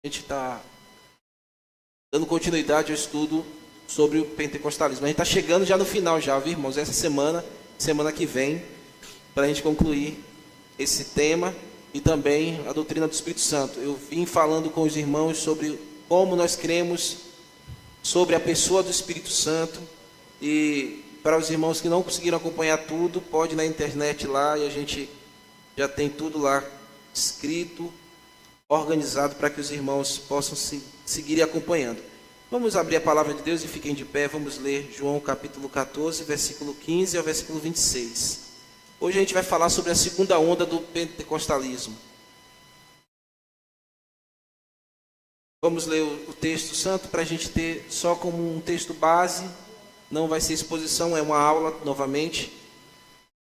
A gente está dando continuidade ao estudo sobre o pentecostalismo. A gente está chegando já no final já, viu, irmãos? Essa semana que vem, para a gente concluir esse tema e também a doutrina do Espírito Santo. Eu vim falando com os irmãos sobre como nós cremos sobre a pessoa do Espírito Santo, e para os irmãos que não conseguiram acompanhar tudo, pode ir na internet lá e a gente já tem tudo lá escrito, organizado para que os irmãos possam seguir acompanhando. Vamos abrir a palavra de Deus e fiquem de pé. Vamos ler João capítulo 14, versículo 15 ao versículo 26. Hoje a gente vai falar sobre a segunda onda do pentecostalismo. Vamos ler o texto santo para a gente ter só como um texto base. Não vai ser exposição, é uma aula novamente.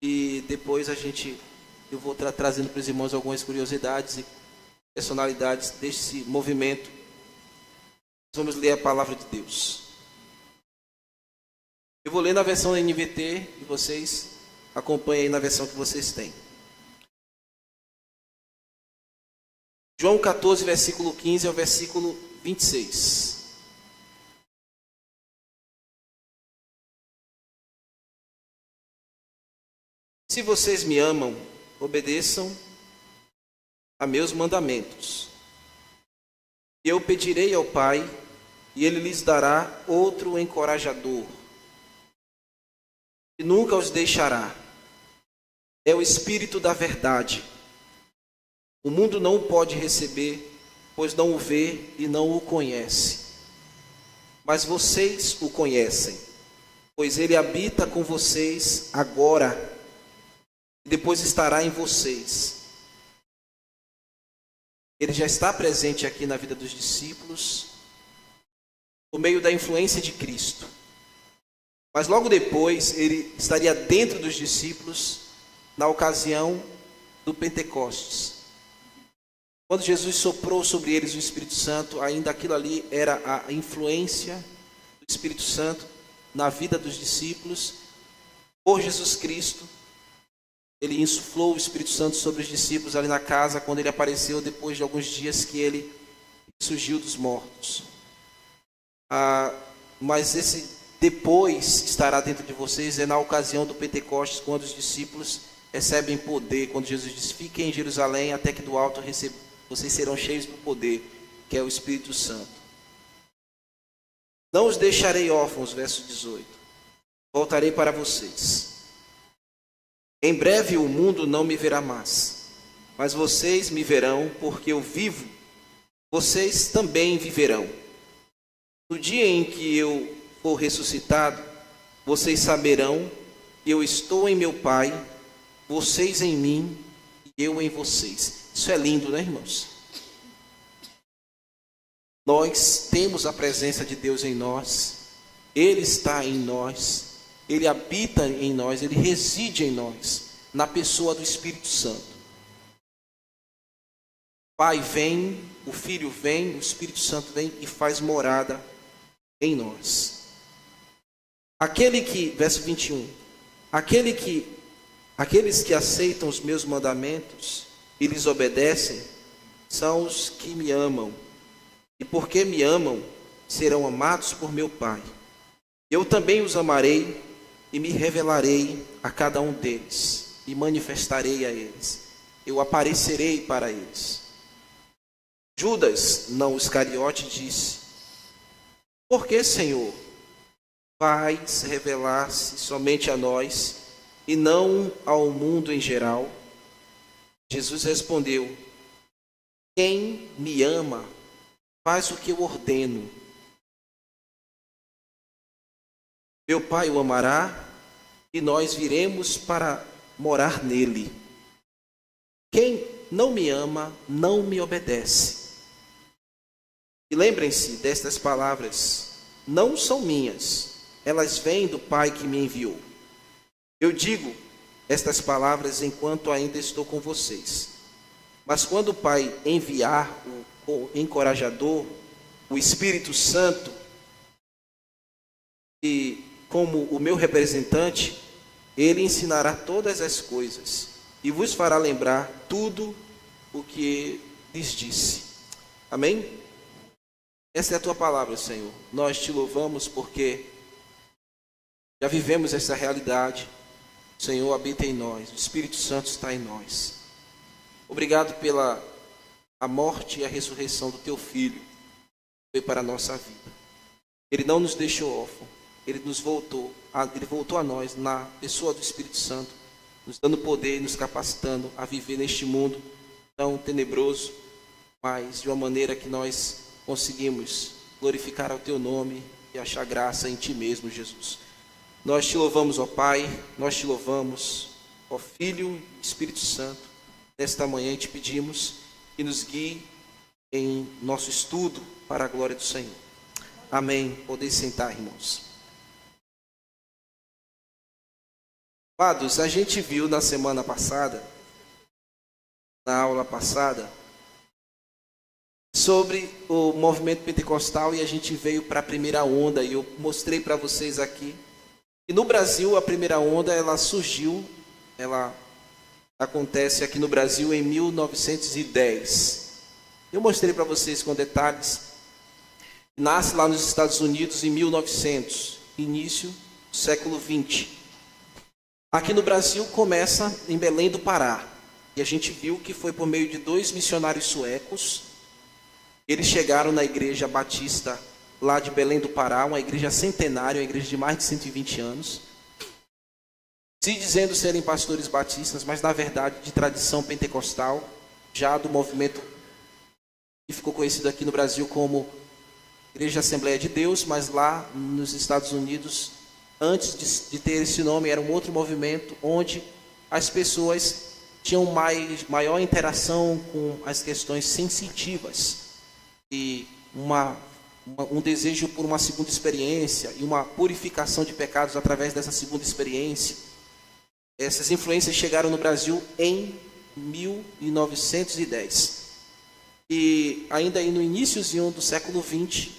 E depois eu vou trazendo para os irmãos algumas curiosidades e personalidades desse movimento. Vamos ler a palavra de Deus. Eu vou ler na versão NVT e vocês acompanhem aí na versão que vocês têm. João 14, versículo 15 ao versículo 26. Se vocês me amam, obedeçam a meus mandamentos. Eu pedirei ao Pai, e Ele lhes dará outro encorajador, e nunca os deixará. É o Espírito da verdade. O mundo não o pode receber, pois não o vê e não o conhece. Mas vocês o conhecem, pois Ele habita com vocês agora, e depois estará em vocês. Ele já está presente aqui na vida dos discípulos, por meio da influência de Cristo. Mas logo depois, ele estaria dentro dos discípulos, na ocasião do Pentecostes. Quando Jesus soprou sobre eles o Espírito Santo, ainda aquilo ali era a influência do Espírito Santo na vida dos discípulos. Por Jesus Cristo, ele insuflou o Espírito Santo sobre os discípulos ali na casa, quando ele apareceu depois de alguns dias que ele surgiu dos mortos. Mas esse depois estará dentro de vocês, é na ocasião do Pentecostes, quando os discípulos recebem poder, quando Jesus diz: fiquem em Jerusalém até que do alto vocês serão cheios do poder, que é o Espírito Santo. Não os deixarei órfãos, verso 18. Voltarei para vocês. Em breve o mundo não me verá mais, mas vocês me verão, porque eu vivo, vocês também viverão. No dia em que eu for ressuscitado, vocês saberão que eu estou em meu Pai, vocês em mim e eu em vocês. Isso é lindo, né, irmãos? Nós temos a presença de Deus em nós, Ele está em nós, Ele habita em nós, Ele reside em nós, na pessoa do Espírito Santo. O Pai vem, o Filho vem, o Espírito Santo vem e faz morada em nós. Verso 21, aqueles que aceitam os meus mandamentos e lhes obedecem, são os que me amam. E porque me amam, serão amados por meu Pai. Eu também os amarei e me revelarei a cada um deles, e manifestarei a eles. Eu aparecerei para eles. Judas, não Iscariote, disse: por que, Senhor, vais revelar-se somente a nós e não ao mundo em geral? Jesus respondeu: quem me ama faz o que eu ordeno. Meu Pai o amará e nós viremos para morar nele. Quem não me ama não me obedece. E lembrem-se destas palavras, não são minhas, elas vêm do Pai que me enviou. Eu digo estas palavras enquanto ainda estou com vocês. Mas quando o Pai enviar o encorajador, o Espírito Santo, e como o meu representante, ele ensinará todas as coisas e vos fará lembrar tudo o que lhes disse. Amém? Essa é a tua palavra, Senhor. Nós te louvamos porque já vivemos essa realidade. O Senhor habita em nós, o Espírito Santo está em nós. Obrigado pela a morte e a ressurreição do teu Filho, que foi para a nossa vida. Ele não nos deixou órfãos, ele voltou a nós na pessoa do Espírito Santo, nos dando poder e nos capacitando a viver neste mundo tão tenebroso, mas de uma maneira que nós conseguimos glorificar ao teu nome e achar graça em ti mesmo, Jesus. Nós te louvamos, ó Pai, nós te louvamos, ó Filho e Espírito Santo. Nesta manhã te pedimos que nos guie em nosso estudo para a glória do Senhor. Amém. Podem sentar, irmãos. Amados, a gente viu na semana passada, na aula passada, sobre o movimento pentecostal, e a gente veio para a primeira onda, e eu mostrei para vocês aqui. E no Brasil, a primeira onda, ela acontece aqui no Brasil em 1910. Eu mostrei para vocês com detalhes. Nasce lá nos Estados Unidos em 1900, início do século 20. Aqui no Brasil começa em Belém do Pará. E a gente viu que foi por meio de 2 missionários suecos. Eles chegaram na igreja batista lá de Belém do Pará, uma igreja centenária, uma igreja de mais de 120 anos. Se dizendo serem pastores batistas, mas na verdade de tradição pentecostal, já do movimento que ficou conhecido aqui no Brasil como Igreja Assembleia de Deus, mas lá nos Estados Unidos, antes de ter esse nome, era um outro movimento onde as pessoas tinham maior interação com as questões sensitivas e um desejo por uma segunda experiência e uma purificação de pecados através dessa segunda experiência. Essas influências chegaram no Brasil em 1910. E ainda aí no iníciozinho do século 20,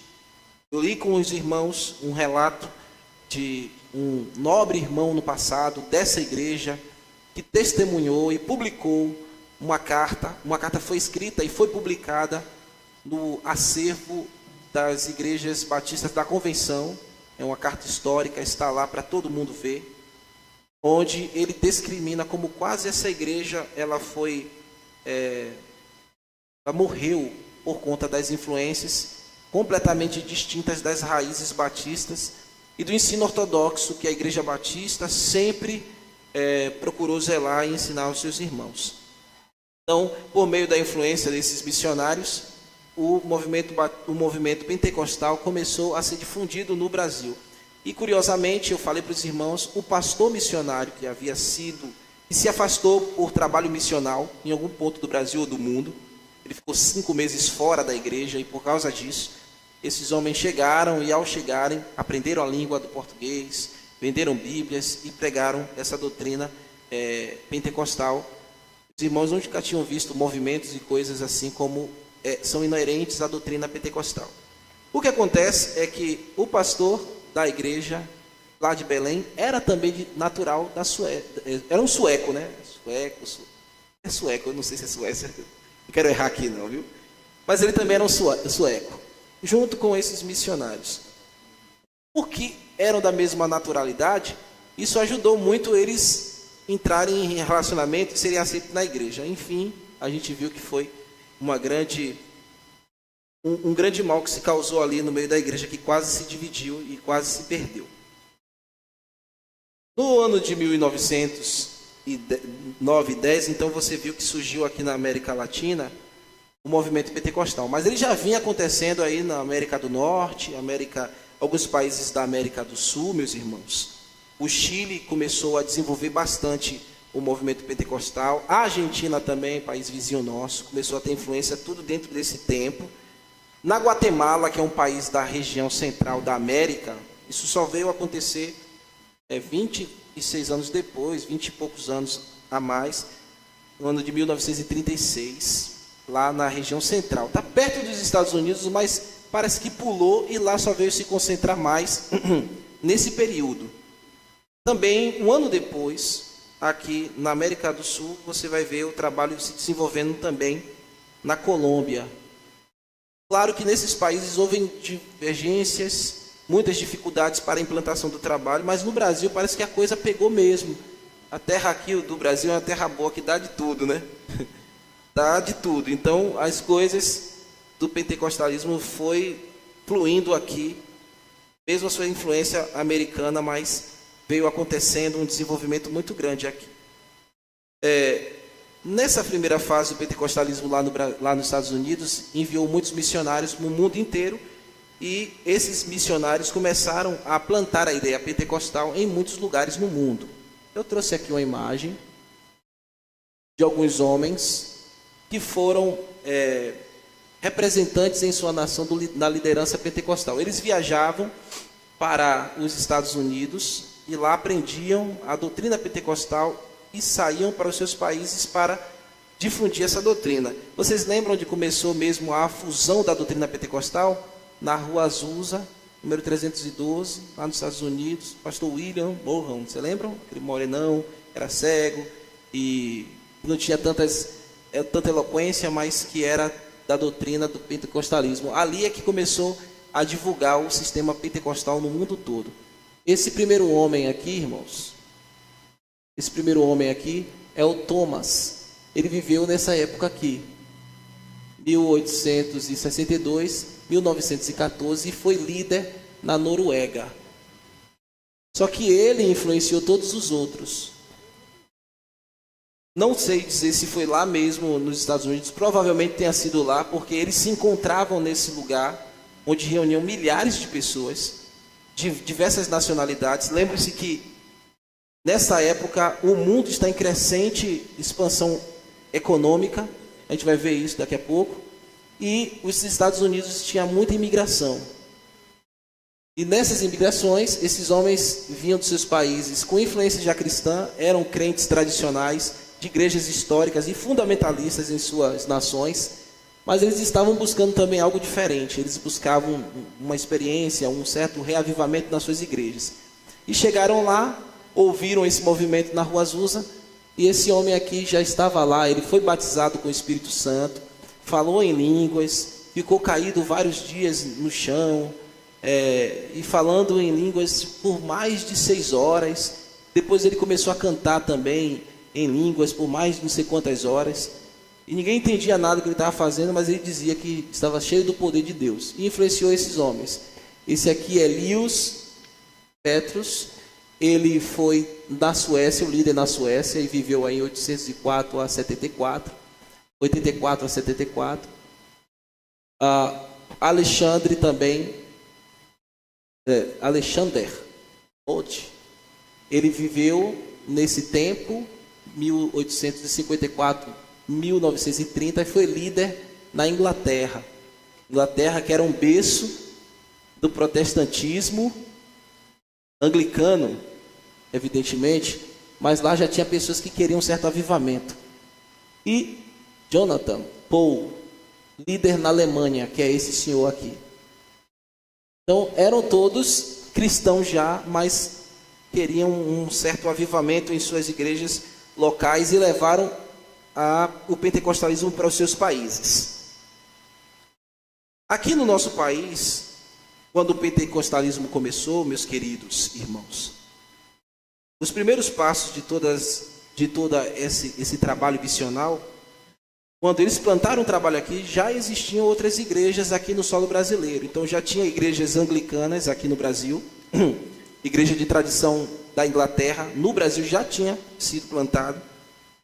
eu li com os irmãos um relato de um nobre irmão no passado dessa igreja que testemunhou e publicou uma carta. Uma carta foi escrita e foi publicada no acervo das igrejas batistas da Convenção. É uma carta histórica, está lá para todo mundo ver, onde ele discrimina como quase essa igreja ela morreu por conta das influências completamente distintas das raízes batistas e do ensino ortodoxo que a igreja batista sempre procurou zelar e ensinar aos seus irmãos. Então, por meio da influência desses missionários, o movimento pentecostal começou a ser difundido no Brasil. E curiosamente, eu falei para os irmãos, o pastor missionário que se afastou por trabalho missional em algum ponto do Brasil ou do mundo, ele ficou 5 meses fora da igreja e por causa disso, esses homens chegaram e ao chegarem, aprenderam a língua do português, venderam bíblias e pregaram essa doutrina pentecostal. Os irmãos nunca tinham visto movimentos e coisas assim como são inerentes à doutrina pentecostal. O que acontece é que o pastor da igreja lá de Belém era também natural da Suécia, era um sueco, né? É sueco, eu não sei se é Suécia, não quero errar aqui não, viu? Mas ele também era um sueco, junto com esses missionários. Porque eram da mesma naturalidade, isso ajudou muito eles entrarem em relacionamento e serem aceitos na igreja. Enfim, a gente viu que foi um grande mal que se causou ali no meio da igreja, que quase se dividiu e quase se perdeu. No ano de 1909 e 10, então você viu que surgiu aqui na América Latina o movimento pentecostal. Mas ele já vinha acontecendo aí na América do Norte, alguns países da América do Sul, meus irmãos. O Chile começou a desenvolver bastante o movimento pentecostal. A Argentina também, país vizinho nosso, começou a ter influência tudo dentro desse tempo. Na Guatemala, que é um país da região central da América, isso só veio acontecer 26 anos depois, 20 e poucos anos a mais, no ano de 1936, lá na região central. Está perto dos Estados Unidos, mas parece que pulou e lá só veio se concentrar mais nesse período. Também, um ano depois, aqui na América do Sul, você vai ver o trabalho se desenvolvendo também na Colômbia. Claro que nesses países houve divergências, muitas dificuldades para a implantação do trabalho, mas no Brasil parece que a coisa pegou mesmo. A terra aqui do Brasil é uma terra boa que dá de tudo, né? Dá de tudo. Então, as coisas do pentecostalismo foi fluindo aqui, mesmo a sua influência americana, mas veio acontecendo um desenvolvimento muito grande aqui. Nessa primeira fase do pentecostalismo lá nos Estados Unidos, enviou muitos missionários no mundo inteiro, e esses missionários começaram a plantar a ideia pentecostal em muitos lugares no mundo. Eu trouxe aqui uma imagem de alguns homens que foram representantes em sua nação na liderança pentecostal. Eles viajavam para os Estados Unidos e lá aprendiam a doutrina pentecostal e saíam para os seus países para difundir essa doutrina. Vocês lembram onde começou mesmo a fusão da doutrina pentecostal? Na Rua Azusa, número 312, lá nos Estados Unidos, pastor William Morgan, você lembram? Aquele morenão, era cego e não tinha tanta eloquência, mas que era da doutrina do pentecostalismo. Ali é que começou a divulgar o sistema pentecostal no mundo todo. Esse primeiro homem aqui, irmãos, esse primeiro homem aqui é o Thomas. Ele viveu nessa época aqui, 1862, 1914, e foi líder na Noruega. Só que ele influenciou todos os outros. Não sei dizer se foi lá mesmo nos Estados Unidos, provavelmente tenha sido lá, porque eles se encontravam nesse lugar, onde reuniam milhares de pessoas, de diversas nacionalidades. Lembre-se que, nessa época, o mundo está em crescente expansão econômica, a gente vai ver isso daqui a pouco, e os Estados Unidos tinham muita imigração. E nessas imigrações, esses homens vinham dos seus países com influência já cristã, eram crentes tradicionais, de igrejas históricas e fundamentalistas em suas nações, mas eles estavam buscando também algo diferente. Eles buscavam uma experiência, um certo reavivamento nas suas igrejas. E chegaram lá, ouviram esse movimento na Rua Azusa, e esse homem aqui já estava lá. Ele foi batizado com o Espírito Santo, falou em línguas, ficou caído vários dias no chão, e falando em línguas por mais de 6 horas. Depois ele começou a cantar também em línguas por mais de não sei quantas horas, e ninguém entendia nada do que ele estava fazendo, mas ele dizia que estava cheio do poder de Deus, e influenciou esses homens. Esse aqui é Lewis Petrus. Ele foi da Suécia, o líder na Suécia, e viveu aí em 804 a 74, 84 a 74. Alexandre também, Alexander Ott, ele viveu nesse tempo, 1854, 1930, e foi líder na Inglaterra. Inglaterra, que era um berço do protestantismo anglicano, evidentemente, mas lá já tinha pessoas que queriam um certo avivamento. E Jonathan Paul, líder na Alemanha, que é esse senhor aqui. Então, eram todos cristãos já, mas queriam um certo avivamento em suas igrejas locais e levaram o pentecostalismo para os seus países. Aqui no nosso país, quando o pentecostalismo começou, meus queridos irmãos, os primeiros passos de todo esse trabalho missional, quando eles plantaram um trabalho aqui, já existiam outras igrejas aqui no solo brasileiro. Então já tinha igrejas anglicanas aqui no Brasil, igreja de tradição da Inglaterra, no Brasil já tinha sido plantado.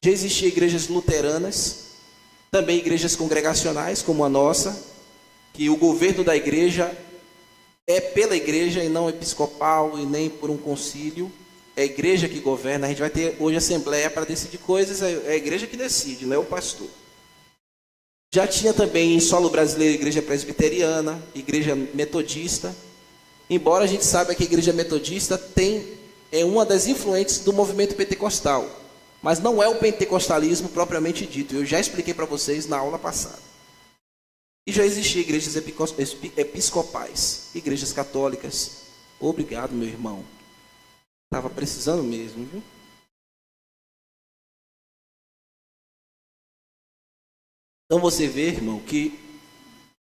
Já existiam igrejas luteranas, também igrejas congregacionais como a nossa, que o governo da igreja é pela igreja e não episcopal e nem por um concílio. É a igreja que governa. A gente vai ter hoje assembleia para decidir coisas, é a igreja que decide, não é o pastor. Já tinha também em solo brasileiro igreja presbiteriana, igreja metodista. Embora a gente saiba que a igreja metodista é uma das influentes do movimento pentecostal, mas não é o pentecostalismo propriamente dito. Eu já expliquei para vocês na aula passada. E já existiam igrejas episcopais, igrejas católicas. Obrigado, meu irmão. Estava precisando mesmo, viu? Então você vê, irmão, que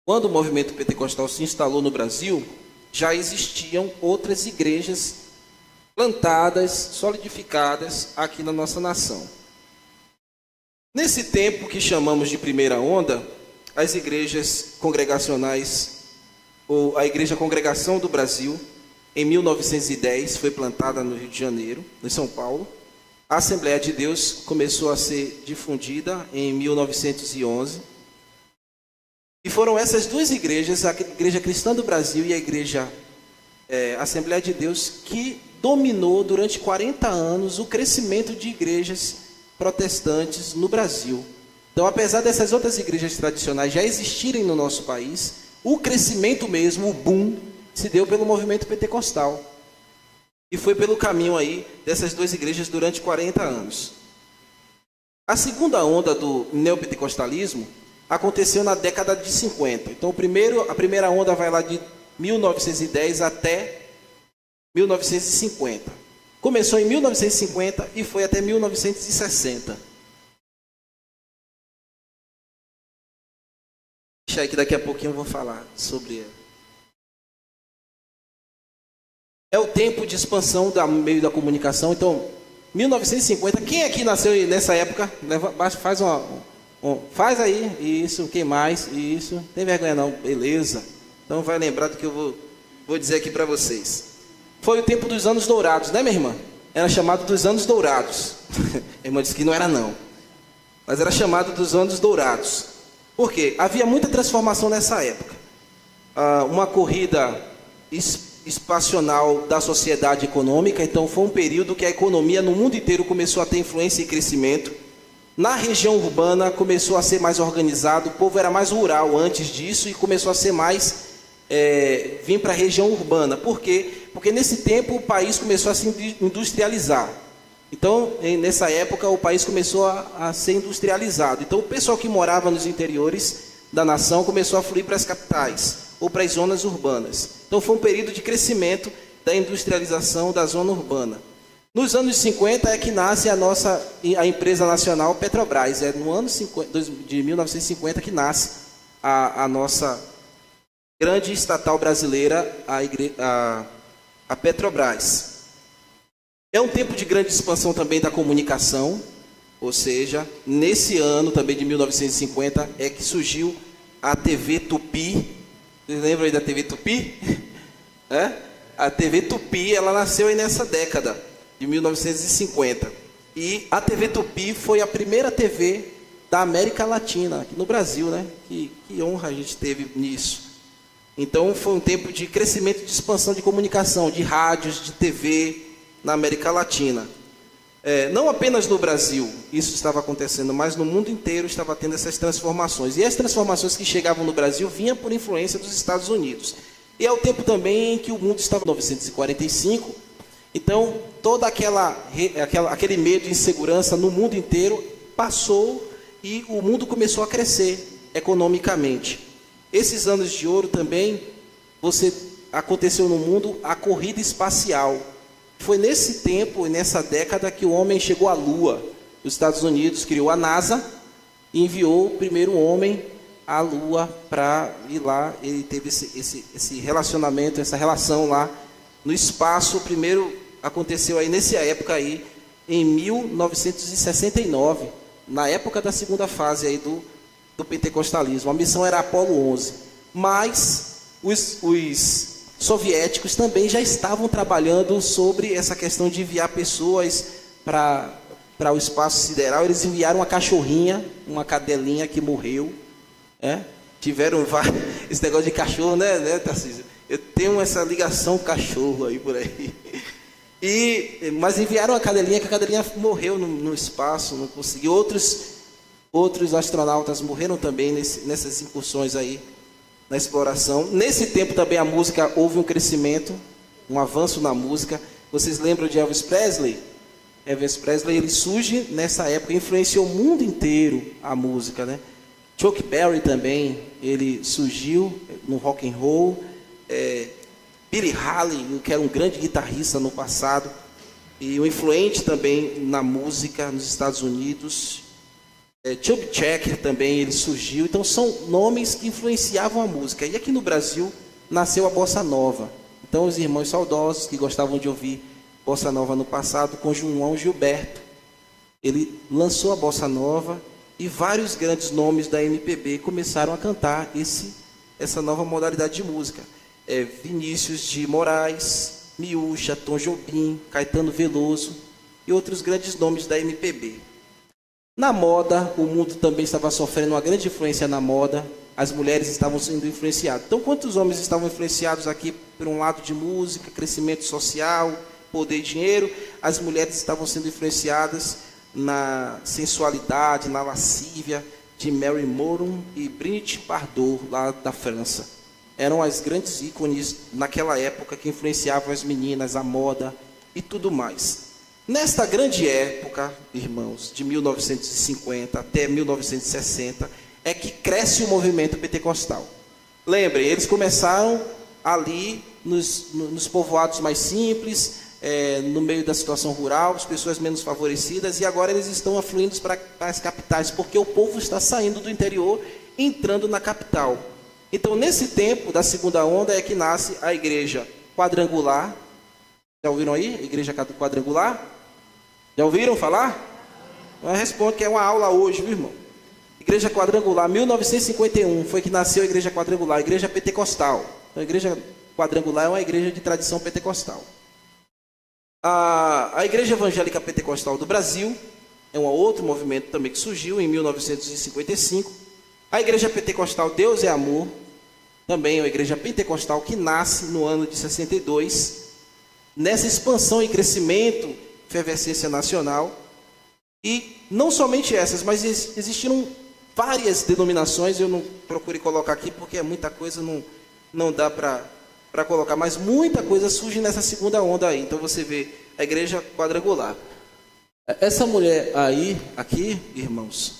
Quando o movimento pentecostal se instalou no Brasil, já existiam outras igrejas plantadas, solidificadas aqui na nossa nação. Nesse tempo que chamamos de primeira onda, as igrejas congregacionais, ou a Igreja Congregação do Brasil, em 1910, foi plantada no Rio de Janeiro, em São Paulo. A Assembleia de Deus começou a ser difundida em 1911. E foram essas duas igrejas, a Igreja Cristã do Brasil e a Igreja Assembleia de Deus, que dominou durante 40 anos o crescimento de igrejas protestantes no Brasil. Então, apesar dessas outras igrejas tradicionais já existirem no nosso país, o crescimento mesmo, o boom, se deu pelo movimento pentecostal. E foi pelo caminho aí dessas duas igrejas durante 40 anos. A segunda onda do neopentecostalismo aconteceu na década de 50. Então, a primeira onda vai lá de 1910 até 1950. Começou em 1950 e foi até 1960. Deixa aí que daqui a pouquinho eu vou falar sobre ela. É o tempo de expansão do meio da comunicação. Então, 1950, quem aqui nasceu nessa época? Faz aí, isso, quem mais? Isso, não tem vergonha não, beleza. Então vai lembrar do que eu vou dizer aqui para vocês. Foi o tempo dos anos dourados, né, minha irmã? Era chamado dos anos dourados. A irmã disse que não era não, mas era chamado dos anos dourados. Por quê? Havia muita transformação nessa época. Uma corrida espacional da sociedade econômica. Então foi um período que a economia no mundo inteiro começou a ter influência e crescimento. Na região urbana começou a ser mais organizado, o povo era mais rural antes disso e começou a ser mais vir para a região urbana. Por quê? Porque nesse tempo o país começou a se industrializar. Então, nessa época, o país começou a ser industrializado. Então, o pessoal que morava nos interiores da nação começou a fluir para as capitais ou para as zonas urbanas. Então, foi um período de crescimento da industrialização da zona urbana. Nos anos 50 é que nasce a empresa nacional Petrobras. É no ano de 1950 que nasce a nossa grande estatal brasileira, a Petrobras. É um tempo de grande expansão também da comunicação, ou seja, nesse ano também de 1950 é que surgiu a TV Tupi. Vocês lembram aí da TV Tupi? A TV Tupi, ela nasceu aí nessa década de 1950. E a TV Tupi foi a primeira TV da América Latina, aqui no Brasil, né? Que honra a gente teve nisso. Então foi um tempo de crescimento, de expansão de comunicação, de rádios, de TV na América Latina. Não apenas no Brasil isso estava acontecendo, mas no mundo inteiro estava tendo essas transformações. E as transformações que chegavam no Brasil vinham por influência dos Estados Unidos. E é o tempo também em que o mundo estava em 1945. Então, todo aquele medo e insegurança no mundo inteiro passou e o mundo começou a crescer economicamente. Esses anos de ouro também, aconteceu no mundo a corrida espacial. Foi nesse tempo e nessa década que o homem chegou à Lua. Os Estados Unidos criou a NASA e enviou o primeiro homem à Lua para ir lá. Ele teve esse relacionamento, essa relação lá no espaço. O primeiro aconteceu aí nessa época aí, em 1969, na época da segunda fase aí do pentecostalismo. A missão era Apolo 11. Mas os soviéticos também já estavam trabalhando sobre essa questão de enviar pessoas para o espaço sideral. Eles enviaram uma cachorrinha, uma cadelinha que morreu. Tiveram esse negócio de cachorro, né, Tarcísio? Eu tenho essa ligação com cachorro aí por aí. Mas enviaram a cadelinha, que a cadelinha morreu no espaço, não conseguiu. Outros astronautas morreram também nessas incursões aí, na exploração. Nesse tempo também a música, houve um crescimento, um avanço na música. Vocês lembram de Elvis Presley? Elvis Presley, ele surge nessa época, influenciou o mundo inteiro a música, né? Chuck Berry também, ele surgiu no rock and roll. Billy Haley, que era um grande guitarrista no passado, e um influente também na música nos Estados Unidos. Chubby Checker também, ele surgiu. Então são nomes que influenciavam a música. E aqui no Brasil nasceu a Bossa Nova. Então os irmãos saudosos que gostavam de ouvir Bossa Nova no passado, com João Gilberto, ele lançou a Bossa Nova e vários grandes nomes da MPB começaram a cantar essa nova modalidade de música. Vinícius de Moraes, Miúcha, Tom Jobim, Caetano Veloso e outros grandes nomes da MPB. Na moda, o mundo também estava sofrendo uma grande influência na moda, as mulheres estavam sendo influenciadas. Então, quantos homens estavam influenciados aqui por um lado de música, crescimento social, poder e dinheiro? As mulheres estavam sendo influenciadas na sensualidade, na lascívia de Mary Moron e Brigitte Bardot, lá da França. Eram as grandes ícones naquela época que influenciavam as meninas, a moda e tudo mais. Nesta grande época, irmãos, de 1950 até 1960, é que cresce o movimento pentecostal. Lembrem, eles começaram ali nos povoados mais simples, no meio da situação rural, as pessoas menos favorecidas, e agora eles estão afluindo para as capitais, porque o povo está saindo do interior, entrando na capital. Então, nesse tempo da segunda onda é que nasce a igreja quadrangular. Já ouviram aí? Igreja quadrangular? Já ouviram falar? Responde que é uma aula hoje, viu, irmão? Igreja quadrangular, 1951 foi que nasceu a igreja quadrangular, a igreja pentecostal. Então, a igreja quadrangular é uma igreja de tradição pentecostal. A igreja evangélica pentecostal do Brasil é um outro movimento também que surgiu em 1955. A igreja pentecostal Deus é Amor, também é uma igreja pentecostal que nasce no ano de 62, nessa expansão e crescimento, efervescência nacional. E não somente essas, mas existiram várias denominações. Eu não procurei colocar aqui porque é muita coisa, não dá para colocar, mas muita coisa surge nessa segunda onda aí. Então você vê a igreja quadrangular. Essa mulher aí, aqui, irmãos,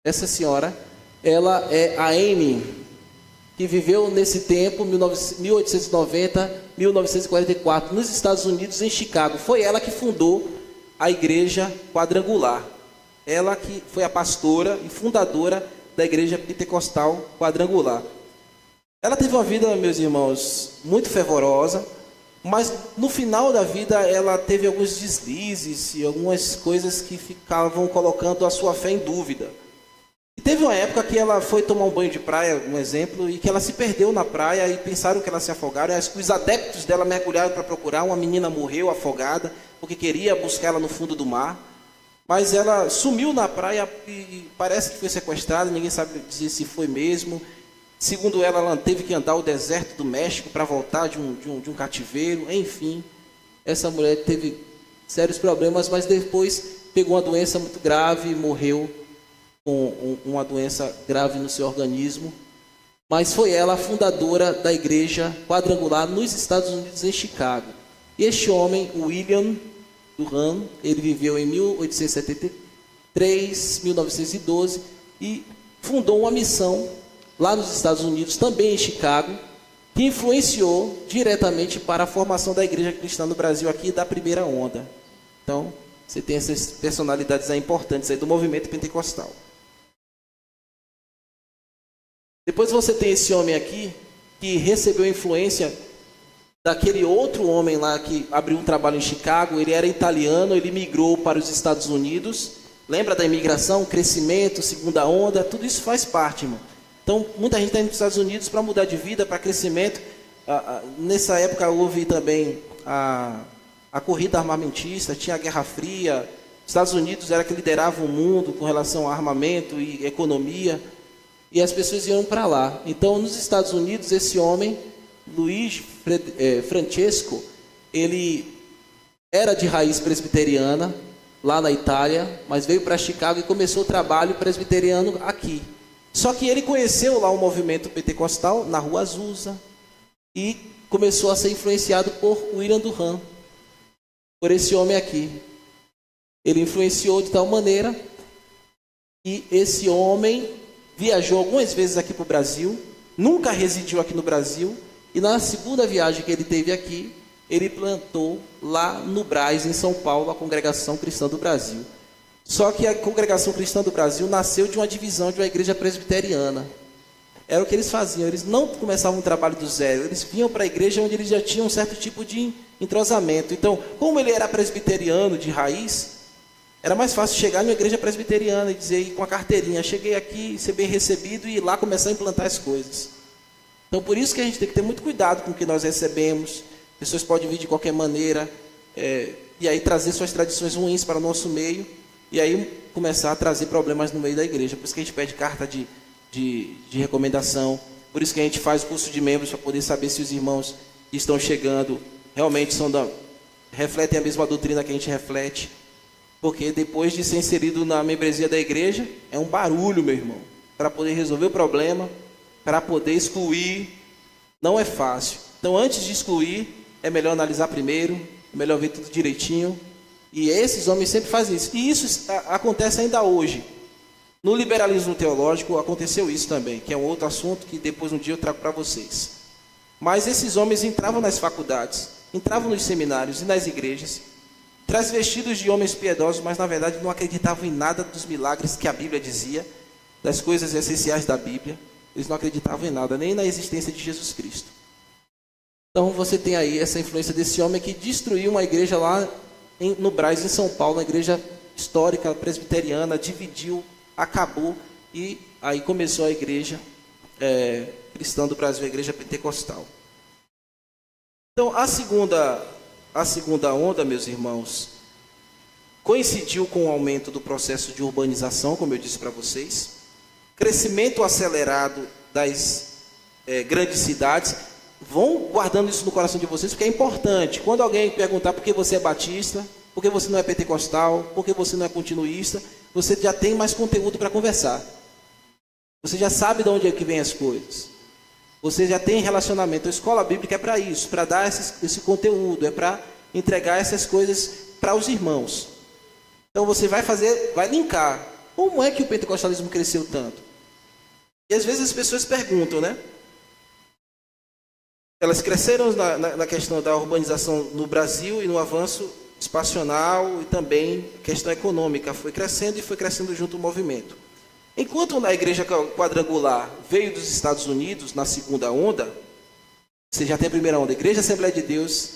essa senhora, ela é a Amy, que viveu nesse tempo, 1890, 1944, nos Estados Unidos, em Chicago. Foi ela que fundou a igreja quadrangular. Ela que foi a pastora e fundadora da igreja pentecostal quadrangular. Ela teve uma vida, meus irmãos, muito fervorosa, mas no final da vida ela teve alguns deslizes e algumas coisas que ficavam colocando a sua fé em dúvida. E teve uma época que ela foi tomar um banho de praia, um exemplo, e que ela se perdeu na praia e pensaram que ela se afogaram. Os adeptos dela mergulharam para procurar, uma menina morreu afogada, porque queria buscar ela no fundo do mar. Mas ela sumiu na praia e parece que foi sequestrada, ninguém sabe dizer se foi mesmo. Segundo ela teve que andar o deserto do México para voltar de um cativeiro. Enfim, essa mulher teve sérios problemas, mas depois pegou uma doença muito grave e morreu com uma doença grave no seu organismo. Mas foi ela a fundadora da igreja quadrangular nos Estados Unidos, em Chicago. E este homem, William Durham, ele viveu em 1873, 1912 e fundou uma missão lá nos Estados Unidos, também em Chicago, que influenciou diretamente para a formação da igreja cristã no Brasil aqui da primeira onda. Então, você tem essas personalidades aí importantes aí do movimento pentecostal. Depois você tem esse homem aqui, que recebeu influência daquele outro homem lá que abriu um trabalho em Chicago. Ele era italiano, ele migrou para os Estados Unidos. Lembra da imigração, crescimento, segunda onda? Tudo isso faz parte, irmão. Então, muita gente está indo para os Estados Unidos para mudar de vida, para crescimento. Nessa época houve também a corrida armamentista, tinha a Guerra Fria. Os Estados Unidos era que liderava o mundo com relação a armamento e economia. E as pessoas iam para lá. Então, nos Estados Unidos, esse homem, Luiz Francesco, ele era de raiz presbiteriana, lá na Itália, mas veio para Chicago e começou o trabalho presbiteriano aqui. Só que ele conheceu lá o movimento pentecostal na Rua Azusa e começou a ser influenciado por William Durham, por esse homem aqui. Ele influenciou de tal maneira que esse homem viajou algumas vezes aqui para o Brasil, nunca residiu aqui no Brasil, e na segunda viagem que ele teve aqui, ele plantou lá no Brás, em São Paulo, a Congregação Cristã do Brasil. Só que a Congregação Cristã do Brasil nasceu de uma divisão de uma igreja presbiteriana. Era o que eles faziam, eles não começavam um trabalho do zero, eles vinham para a igreja onde eles já tinham um certo tipo de entrosamento. Então, como ele era presbiteriano de raiz, era mais fácil chegar numa igreja presbiteriana e dizer com a carteirinha, cheguei aqui, ser bem recebido e ir lá começar a implantar as coisas. Então, por isso que a gente tem que ter muito cuidado com o que nós recebemos. Pessoas podem vir de qualquer maneira, e aí trazer suas tradições ruins para o nosso meio, e aí começar a trazer problemas no meio da igreja. Por isso que a gente pede carta de recomendação, por isso que a gente faz o curso de membros, para poder saber se os irmãos que estão chegando realmente refletem a mesma doutrina que a gente reflete, porque depois de ser inserido na membresia da igreja, é um barulho, meu irmão, para poder resolver o problema, para poder excluir, não é fácil. Então, antes de excluir, é melhor analisar primeiro, é melhor ver tudo direitinho, e esses homens sempre fazem isso, e isso acontece ainda hoje. No liberalismo teológico aconteceu isso também, que é um outro assunto que depois um dia eu trago para vocês. Mas esses homens entravam nas faculdades, entravam nos seminários e nas igrejas, transvestidos de homens piedosos, mas na verdade não acreditavam em nada dos milagres que a Bíblia dizia, das coisas essenciais da Bíblia. Eles não acreditavam em nada, nem na existência de Jesus Cristo. Então você tem aí essa influência desse homem que destruiu uma igreja lá no Brás, em São Paulo, uma igreja histórica presbiteriana, dividiu, acabou, e aí começou a igreja cristã do Brasil, a igreja pentecostal. Então a segunda onda, meus irmãos, coincidiu com o aumento do processo de urbanização, como eu disse para vocês, crescimento acelerado das grandes cidades. Vão guardando isso no coração de vocês, porque é importante. Quando alguém perguntar por que você é batista, por que você não é pentecostal, por que você não é continuista, você já tem mais conteúdo para conversar. Você já sabe de onde é que vem as coisas. Você já tem relacionamento. A escola bíblica é para isso, para dar esse conteúdo, é para entregar essas coisas para os irmãos. Então você vai linkar. Como é que o pentecostalismo cresceu tanto? E às vezes as pessoas perguntam, né? Elas cresceram na questão da urbanização no Brasil e no avanço espacional e também questão econômica. Foi crescendo junto ao movimento. Enquanto na igreja quadrangular veio dos Estados Unidos, na segunda onda, você já tem a primeira onda, Igreja Assembleia de Deus,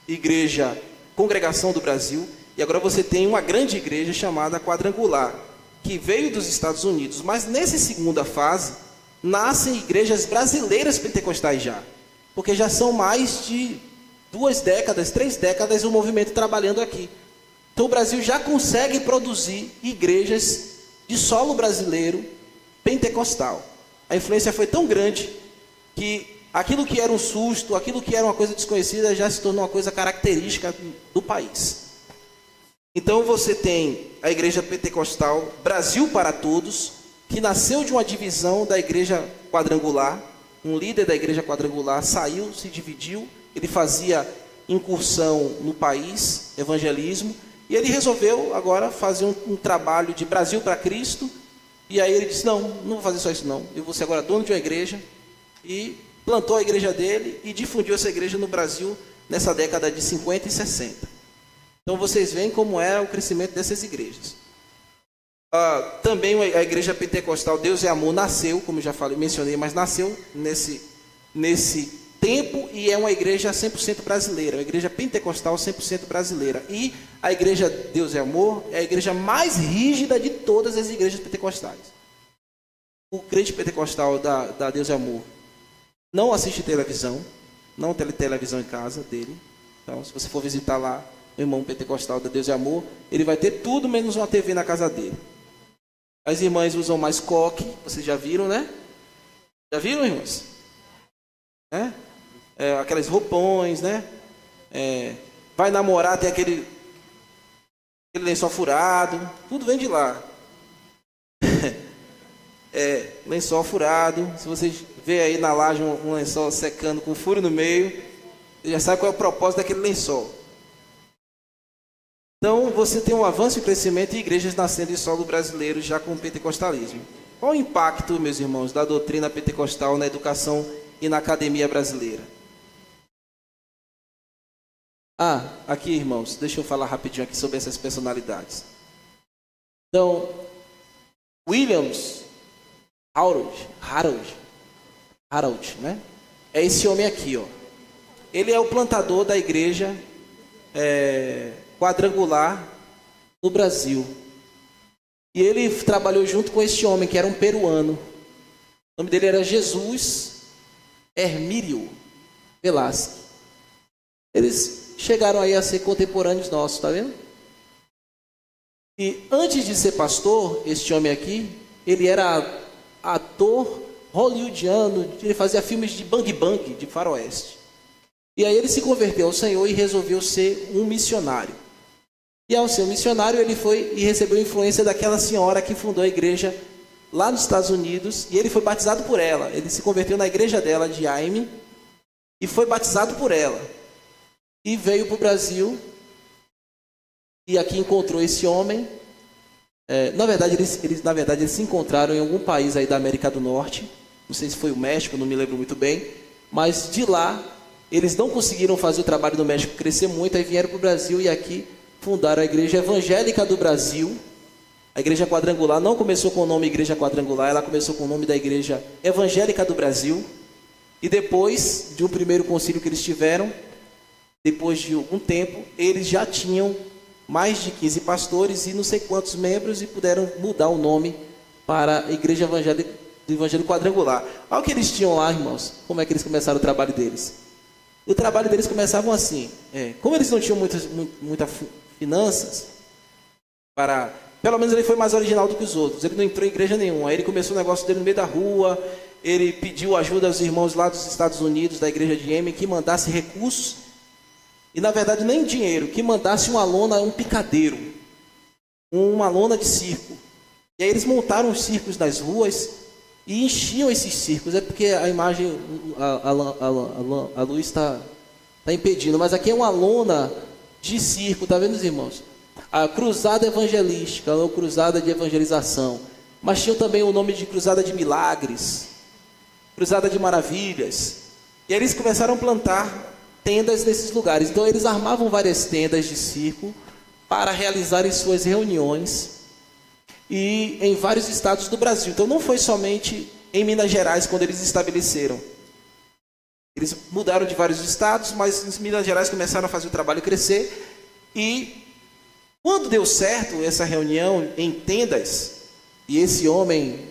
Igreja Congregação do Brasil, e agora você tem uma grande igreja chamada quadrangular, que veio dos Estados Unidos. Mas nessa segunda fase, nascem igrejas brasileiras pentecostais já. Porque já são mais de 2 décadas, 3 décadas o movimento trabalhando aqui. Então o Brasil já consegue produzir igrejas de solo brasileiro pentecostal. A influência foi tão grande que aquilo que era um susto, aquilo que era uma coisa desconhecida, já se tornou uma coisa característica do país. Então você tem a igreja pentecostal Brasil para Todos, que nasceu de uma divisão da igreja quadrangular. Um líder da igreja quadrangular saiu, se dividiu, ele fazia incursão no país, evangelismo, e ele resolveu agora fazer um trabalho de Brasil para Cristo, e aí ele disse, não vou fazer só isso não, eu vou ser agora dono de uma igreja, e plantou a igreja dele, e difundiu essa igreja no Brasil, nessa década de 50 e 60. Então vocês veem como é o crescimento dessas igrejas. Também a igreja pentecostal Deus é Amor nasceu, como já mencionei, mas nasceu nesse tempo, e é uma igreja 100% brasileira, uma igreja pentecostal 100% brasileira. E a igreja Deus é Amor é a igreja mais rígida de todas as igrejas pentecostais. O crente pentecostal da Deus é Amor não assiste televisão, não tem televisão em casa dele. Então, se você for visitar lá o irmão pentecostal da Deus é Amor, ele vai ter tudo menos uma TV na casa dele. As irmãs usam mais coque, vocês já viram, né? Já viram, irmãos? Aqueles roupões, né? Vai namorar, tem aquele lençol furado, tudo vem de lá. Lençol furado, se vocês vê aí na laje um lençol secando com furo no meio, você já sabe qual é o propósito daquele lençol. Então, você tem um avanço e crescimento de igrejas nascendo em solo brasileiro já com o pentecostalismo. Qual o impacto, meus irmãos, da doutrina pentecostal na educação e na academia brasileira? Aqui, irmãos, deixa eu falar rapidinho aqui sobre essas personalidades. Então, Williams Harold, né? É esse homem aqui, ó. Ele é o plantador da igreja quadrangular no Brasil. E ele trabalhou junto com esse homem, que era um peruano. O nome dele era Jesus Hermílio Velasquez. Eles chegaram aí a ser contemporâneos nossos, tá vendo? E antes de ser pastor, este homem aqui, ele era ator hollywoodiano, ele fazia filmes de bang, de faroeste. E aí ele se converteu ao Senhor e resolveu ser um missionário. E ao ser um missionário, ele foi e recebeu influência daquela senhora que fundou a igreja lá nos Estados Unidos, e ele foi batizado por ela. Ele se converteu na igreja dela, de Jaime, e foi batizado por ela. E veio para o Brasil, e aqui encontrou esse homem. Na verdade, eles se encontraram em algum país aí da América do Norte. Não sei se foi o México, não me lembro muito bem. Mas de lá, eles não conseguiram fazer o trabalho do México crescer muito, aí vieram para o Brasil e aqui fundaram a Igreja Evangélica do Brasil. A Igreja Quadrangular não começou com o nome Igreja Quadrangular, ela começou com o nome da Igreja Evangélica do Brasil. E depois de um primeiro concílio que eles tiveram, depois de algum tempo, eles já tinham mais de 15 pastores e não sei quantos membros e puderam mudar o nome para a Igreja Evangélica do Evangelho Quadrangular. Olha o que eles tinham lá, irmãos, como é que eles começaram o trabalho deles. O trabalho deles começava assim, como eles não tinham muitas finanças, pelo menos ele foi mais original do que os outros, ele não entrou em igreja nenhuma, aí ele começou o negócio dele no meio da rua, ele pediu ajuda aos irmãos lá dos Estados Unidos, da igreja de Iêmen, que mandasse recursos, e na verdade nem dinheiro, que mandasse uma lona, um picadeiro, uma lona de circo. E aí eles montaram os circos nas ruas e enchiam esses circos. É porque a imagem, a luz está impedindo, mas aqui é uma lona de circo, tá vendo, irmãos? A cruzada evangelística, ou cruzada de evangelização. Mas tinha também o nome de cruzada de milagres, cruzada de maravilhas. E aí eles começaram a plantar tendas nesses lugares. Então eles armavam várias tendas de circo para realizarem suas reuniões e em vários estados do Brasil. Então não foi somente em Minas Gerais quando eles estabeleceram. Eles mudaram de vários estados, mas em Minas Gerais começaram a fazer o trabalho crescer. E quando deu certo essa reunião em tendas, e esse homem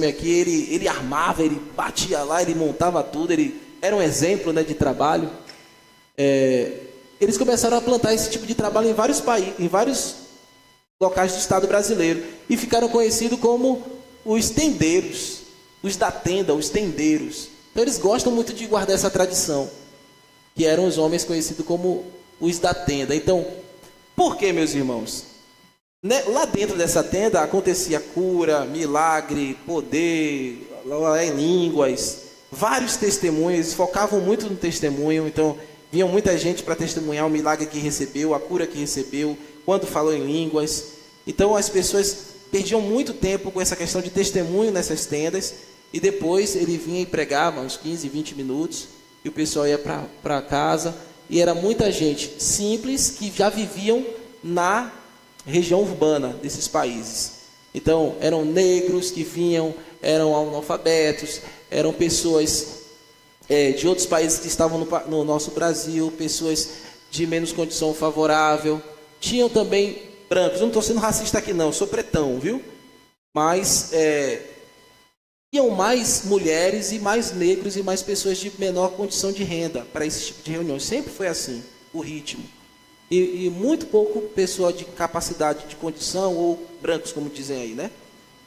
aqui, ele armava, ele batia lá, ele montava tudo, ele era um exemplo, né, de trabalho. Eles começaram a plantar esse tipo de trabalho em vários países, em vários locais do estado brasileiro, e ficaram conhecidos como os tendeiros, os da tenda, os tendeiros. Então eles gostam muito de guardar essa tradição, que eram os homens conhecidos como os da tenda. Então, por que, meus irmãos? Lá dentro dessa tenda acontecia cura, milagre, poder, em línguas, vários testemunhos, focavam muito no testemunho. Então vinha muita gente para testemunhar o milagre que recebeu, a cura que recebeu, quando falou em línguas. Então as pessoas perdiam muito tempo com essa questão de testemunho nessas tendas, e depois ele vinha e pregava uns 15, 20 minutos, e o pessoal ia para casa, e era muita gente simples que já viviam na região urbana desses países. Então eram negros que vinham, eram analfabetos, eram pessoas de outros países que estavam no nosso Brasil, pessoas de menos condição favorável. Tinham também brancos, eu não estou sendo racista aqui não, eu sou pretão, viu? Mas iam mais mulheres e mais negros e mais pessoas de menor condição de renda para esse tipo de reuniões. Sempre foi assim, o ritmo. E muito pouco pessoa de capacidade de condição, ou brancos, como dizem aí, né?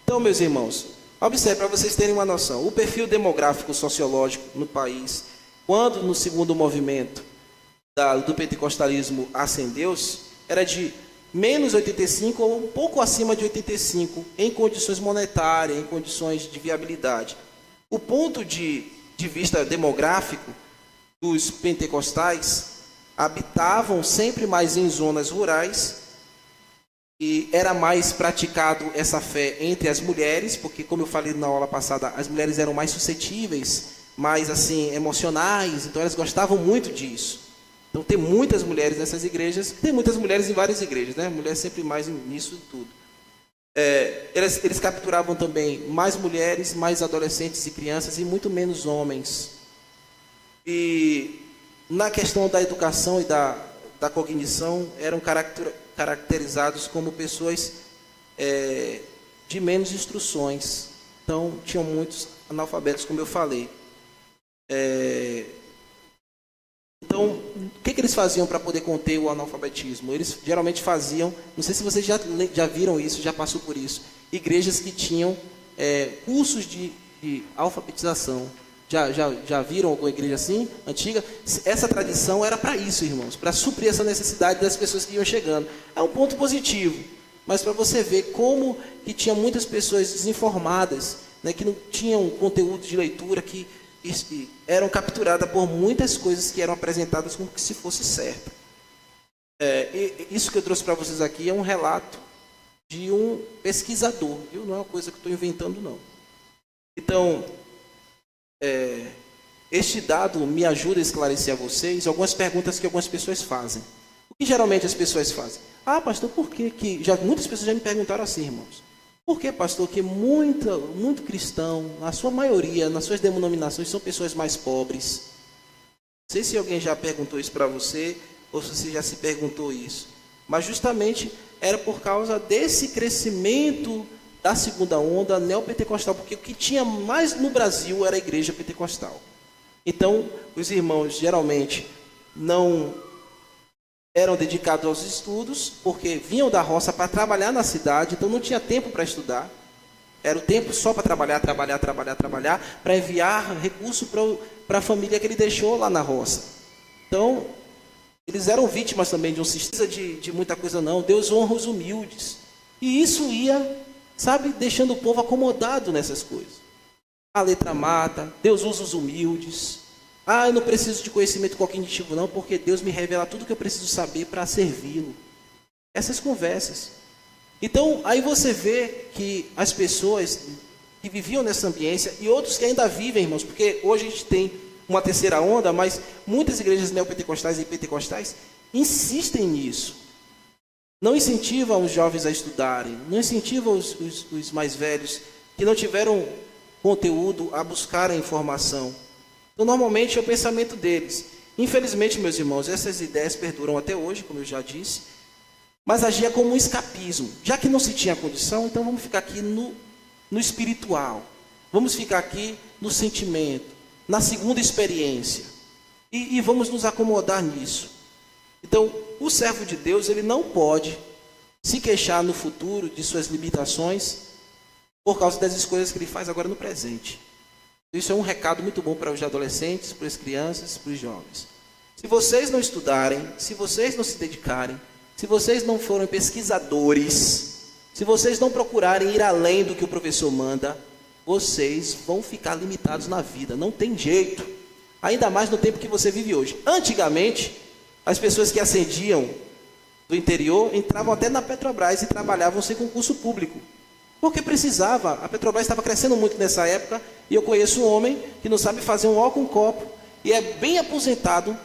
Então, meus irmãos, observe para vocês terem uma noção. O perfil demográfico sociológico no país, quando no segundo movimento do pentecostalismo ascendeu, era de menos 85 ou um pouco acima de 85 em condições monetárias, em condições de viabilidade. O ponto de vista demográfico dos pentecostais habitavam sempre mais em zonas rurais, e era mais praticado essa fé entre as mulheres, porque, como eu falei na aula passada, as mulheres eram mais suscetíveis, mais assim, emocionais, então elas gostavam muito disso. Então tem muitas mulheres nessas igrejas, tem muitas mulheres em várias igrejas, né? Mulheres sempre mais nisso e tudo. Eles capturavam também mais mulheres, mais adolescentes e crianças e muito menos homens. E na questão da educação e da cognição, eram caracterizados como pessoas de menos instruções. Então, tinham muitos analfabetos, como eu falei. Então, o que eles faziam para poder conter o analfabetismo? Eles geralmente faziam, não sei se vocês já viram isso, já passou por isso, igrejas que tinham cursos de alfabetização. Já viram alguma igreja assim, antiga? Essa tradição era para isso, irmãos, para suprir essa necessidade das pessoas que iam chegando. É um ponto positivo, mas para você ver como que tinha muitas pessoas desinformadas, né, que não tinham conteúdo de leitura, que eram capturadas por muitas coisas que eram apresentadas como que se fosse certo. Isso que eu trouxe para vocês aqui é um relato de um pesquisador, viu? Não é uma coisa que eu estou inventando, não. Então, este dado me ajuda a esclarecer a vocês algumas perguntas que algumas pessoas fazem. O que geralmente as pessoas fazem? Ah, pastor, por que muitas pessoas já me perguntaram assim, irmãos. Por que, pastor, que muito cristão, a sua maioria, nas suas denominações, são pessoas mais pobres? Não sei se alguém já perguntou isso para você, ou se você já se perguntou isso. Mas justamente era por causa desse crescimento da segunda onda neopentecostal, porque o que tinha mais no Brasil era a igreja pentecostal. Então, os irmãos geralmente não eram dedicados aos estudos, porque vinham da roça para trabalhar na cidade, então não tinha tempo para estudar. Era o tempo só para trabalhar, para enviar recurso para a família que ele deixou lá na roça. Então, eles eram vítimas também de um sistema de muita coisa não. Deus honra os humildes. E isso ia, deixando o povo acomodado nessas coisas. A letra mata, Deus usa os humildes. Eu não preciso de conhecimento cognitivo não, porque Deus me revela tudo que eu preciso saber para servi-lo. Essas conversas. Então, aí você vê que as pessoas que viviam nessa ambiência, e outros que ainda vivem, irmãos, porque hoje a gente tem uma terceira onda, mas muitas igrejas neopentecostais e pentecostais insistem nisso. Não incentivam os jovens a estudarem, não incentivam os mais velhos que não tiveram conteúdo a buscarem informação. Então, normalmente é o pensamento deles. Infelizmente, meus irmãos, essas ideias perduram até hoje, como eu já disse, mas agia como um escapismo. Já que não se tinha condição, então vamos ficar aqui no espiritual. Vamos ficar aqui no sentimento, na segunda experiência. E vamos nos acomodar nisso. Então, o servo de Deus, ele não pode se queixar no futuro de suas limitações por causa das escolhas que ele faz agora no presente. Isso é um recado muito bom para os adolescentes, para as crianças, para os jovens. Se vocês não estudarem, se vocês não se dedicarem, se vocês não forem pesquisadores, se vocês não procurarem ir além do que o professor manda, vocês vão ficar limitados na vida. Não tem jeito. Ainda mais no tempo que você vive hoje. Antigamente, as pessoas que ascendiam do interior entravam até na Petrobras e trabalhavam sem concurso público. Porque precisava. A Petrobras estava crescendo muito nessa época. E eu conheço um homem que não sabe fazer um ó com um copo. E é bem aposentado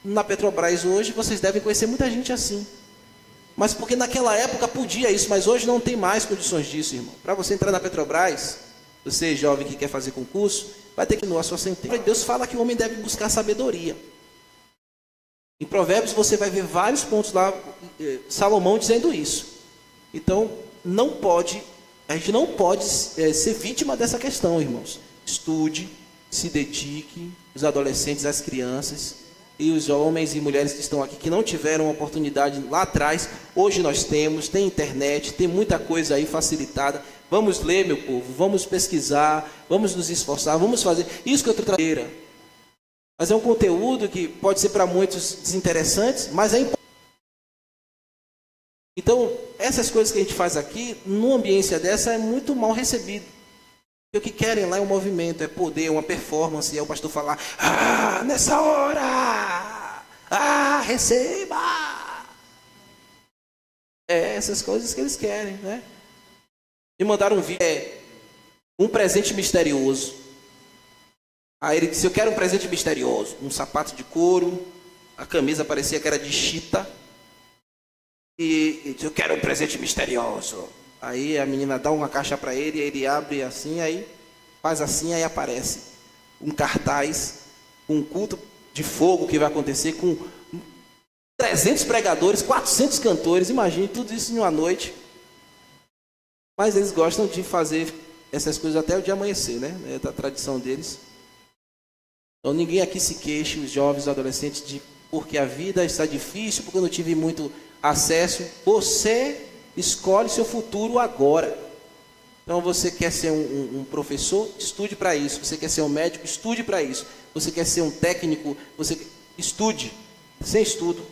na Petrobras hoje. Vocês devem conhecer muita gente assim. Mas porque naquela época podia isso. Mas hoje não tem mais condições disso, irmão. Para você entrar na Petrobras, você jovem que quer fazer concurso, vai ter que continuar a sua sentença. Deus fala que o homem deve buscar sabedoria. Em Provérbios você vai ver vários pontos lá, Salomão dizendo isso. Então, a gente não pode ser vítima dessa questão, irmãos. Estude, se dedique, os adolescentes, as crianças, e os homens e mulheres que estão aqui, que não tiveram oportunidade lá atrás, hoje nós temos, tem internet, tem muita coisa aí facilitada. Vamos ler, meu povo, vamos pesquisar, vamos nos esforçar, vamos fazer isso que eu estou trazendo. Mas é um conteúdo que pode ser para muitos desinteressantes, mas é importante. Então, essas coisas que a gente faz aqui, numa ambiência dessa, é muito mal recebido. E o que querem lá é um movimento, é poder, uma performance, é o pastor falar, nessa hora, receba. É essas coisas que eles querem, né? Me mandaram um vídeo, um presente misterioso. Aí ele disse, eu quero um presente misterioso. Um sapato de couro, a camisa parecia que era de chita. E disse, eu quero um presente misterioso. Aí a menina dá uma caixa para ele, ele abre assim, aí faz assim, aí aparece um cartaz, um culto de fogo que vai acontecer com 300 pregadores, 400 cantores, imagine tudo isso em uma noite. Mas eles gostam de fazer essas coisas até o dia amanhecer, né? É da tradição deles. Então ninguém aqui se queixe, os jovens, os adolescentes, de porque a vida está difícil, porque eu não tive muito acesso. Você escolhe seu futuro agora. Então você quer ser um professor? Estude para isso. Você quer ser um médico? Estude para isso. Você quer ser um técnico? Você estude. Sem estudo,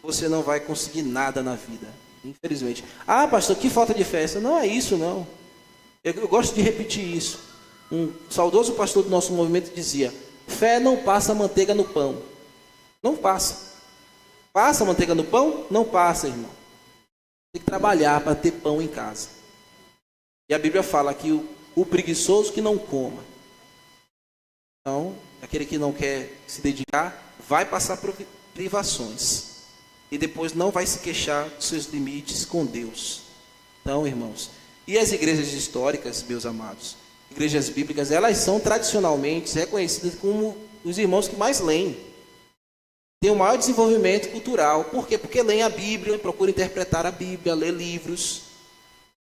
você não vai conseguir nada na vida. Infelizmente. Ah, pastor, que falta de fé. Não é isso, não. Eu gosto de repetir isso. Um saudoso pastor do nosso movimento dizia, fé não passa manteiga no pão. Não passa. Passa manteiga no pão? Não passa, irmão. Tem que trabalhar para ter pão em casa. E a Bíblia fala que o preguiçoso que não coma. Então, aquele que não quer se dedicar, vai passar por privações. E depois não vai se queixar dos seus limites com Deus. Então, irmãos, e as igrejas históricas, meus amados, igrejas bíblicas, elas são tradicionalmente reconhecidas como os irmãos que mais leem. Tem o maior desenvolvimento cultural. Por quê? Porque leem a Bíblia, procuram interpretar a Bíblia, ler livros.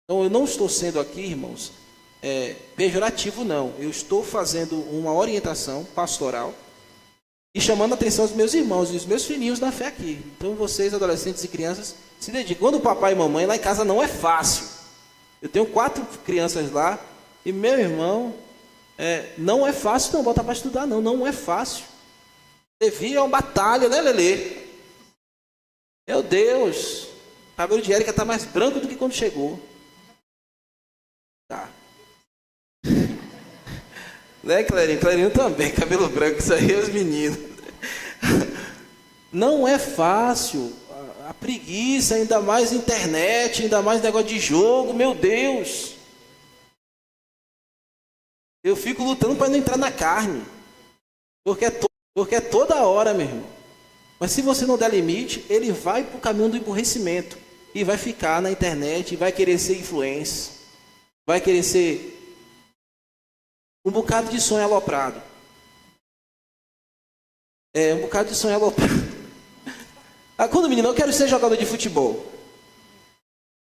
Então, eu não estou sendo aqui, irmãos, pejorativo, não. Eu estou fazendo uma orientação pastoral e chamando a atenção dos meus irmãos e os meus filhinhos na fé aqui. Então, vocês, adolescentes e crianças, se dediquem. Quando o papai e mamãe lá em casa não é fácil. Eu tenho 4 crianças lá e meu irmão, não é fácil não botar para estudar, não. Não é fácil. Devia uma batalha, né, Lelê? Meu Deus, o cabelo de Érica está mais branco do que quando chegou. Tá. Né, Clarinho? Clarinho também, cabelo branco, isso aí é os meninos. Não é fácil. A preguiça, ainda mais internet, ainda mais negócio de jogo, meu Deus. Eu fico lutando para não entrar na carne. Porque é toda hora, meu irmão. Mas se você não der limite, ele vai para o caminho do emburrecimento. E vai ficar na internet, e vai querer ser influencer. Vai querer ser um bocado de sonho aloprado. Um bocado de sonho aloprado. Quando menino, eu quero ser jogador de futebol.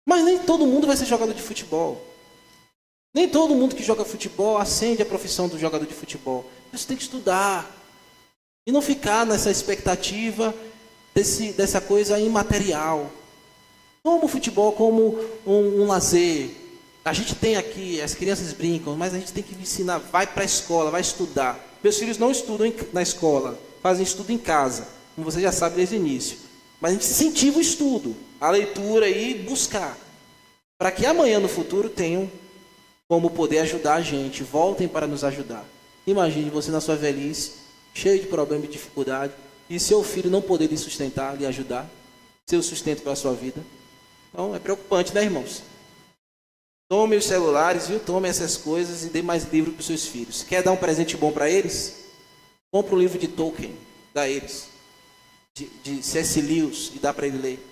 Mas nem todo mundo vai ser jogador de futebol. Nem todo mundo que joga futebol acende a profissão do jogador de futebol. Você tem que estudar. E não ficar nessa expectativa dessa coisa imaterial. Toma o futebol como um lazer. A gente tem aqui, as crianças brincam, mas a gente tem que ensinar, vai para a escola, vai estudar. Meus filhos não estudam na escola, fazem estudo em casa, como você já sabe desde o início. Mas a gente incentiva o estudo, a leitura e buscar. Para que amanhã no futuro tenham como poder ajudar a gente, voltem para nos ajudar. Imagine você na sua velhice, cheio de problemas e dificuldade, e seu filho não poder lhe sustentar, lhe ajudar, seu sustento para a sua vida. Então é preocupante, né, irmãos? Tome os celulares, viu? Tome essas coisas e dê mais livro para os seus filhos. Quer dar um presente bom para eles? Compre um livro de Tolkien, dá a eles. De C.S. Lewis, e dá para ele ler.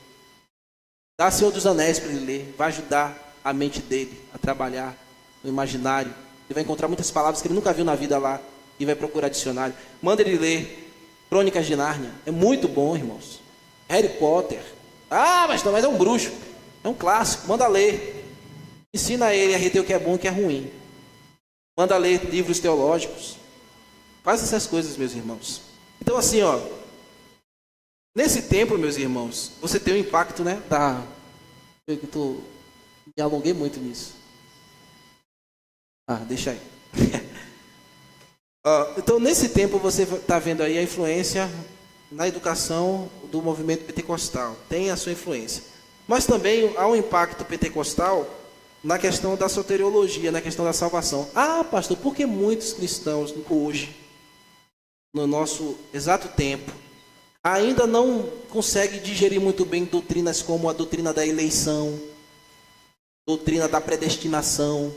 Dá Senhor dos Anéis para ele ler. Vai ajudar a mente dele a trabalhar no imaginário. Ele vai encontrar muitas palavras que ele nunca viu na vida lá e vai procurar dicionário. Manda ele ler Crônicas de Nárnia. É muito bom, irmãos. Harry Potter. Mas é um bruxo. É um clássico. Manda ler. Ensina ele a reter o que é bom e o que é ruim. Manda ler livros teológicos. Faz essas coisas, meus irmãos. Então, assim, nesse tempo, meus irmãos, você tem o impacto, né? Me alonguei muito nisso. Deixa aí. Então, nesse tempo, você está vendo aí a influência na educação do movimento pentecostal. Tem a sua influência. Mas também há um impacto pentecostal na questão da soteriologia, na questão da salvação. Pastor, por que muitos cristãos hoje, no nosso exato tempo, ainda não conseguem digerir muito bem doutrinas como a doutrina da eleição, doutrina da predestinação,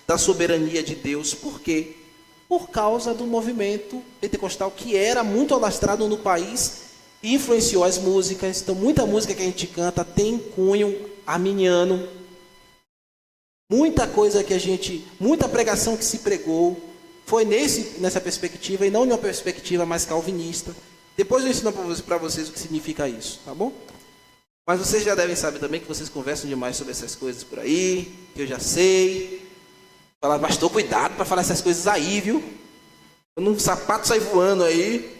da soberania de Deus? Por quê? por causa do movimento pentecostal que era muito alastrado no país e influenciou as músicas. Então, muita música que a gente canta tem cunho arminiano. Muita coisa muita pregação que se pregou foi nessa perspectiva e não numa perspectiva mais calvinista. Depois eu ensino para vocês o que significa isso, tá bom? Mas vocês já devem saber também que vocês conversam demais sobre essas coisas por aí, que eu já sei. Falar, pastor, cuidado para falar essas coisas aí, viu? Quando um sapato sai voando aí.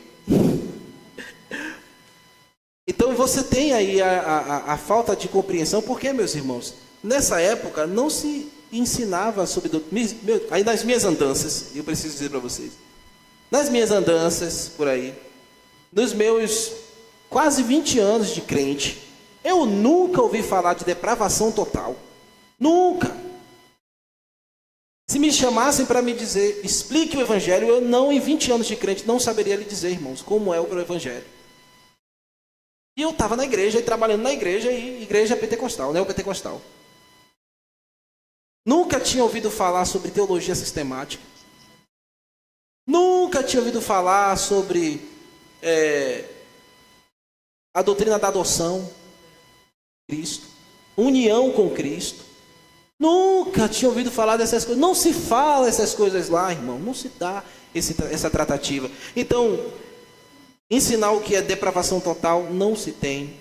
Então você tem aí a falta de compreensão, porque, meus irmãos, nessa época não se ensinava sobre... Aí nas minhas andanças, eu preciso dizer para vocês, nas minhas andanças por aí, nos meus quase 20 anos de crente, eu nunca ouvi falar de depravação total. Nunca. Se me chamassem para me dizer, explique o Evangelho, eu não, em 20 anos de crente, não saberia lhe dizer, irmãos, como é o Evangelho. E eu estava na igreja, e trabalhando na igreja, e igreja pentecostal, neopentecostal. Nunca tinha ouvido falar sobre teologia sistemática. Nunca tinha ouvido falar sobre a doutrina da adoção, Cristo, união com Cristo. Nunca tinha ouvido falar dessas coisas. Não se fala essas coisas lá, irmão. Não se dá essa tratativa. Então, ensinar o que é depravação total não se tem.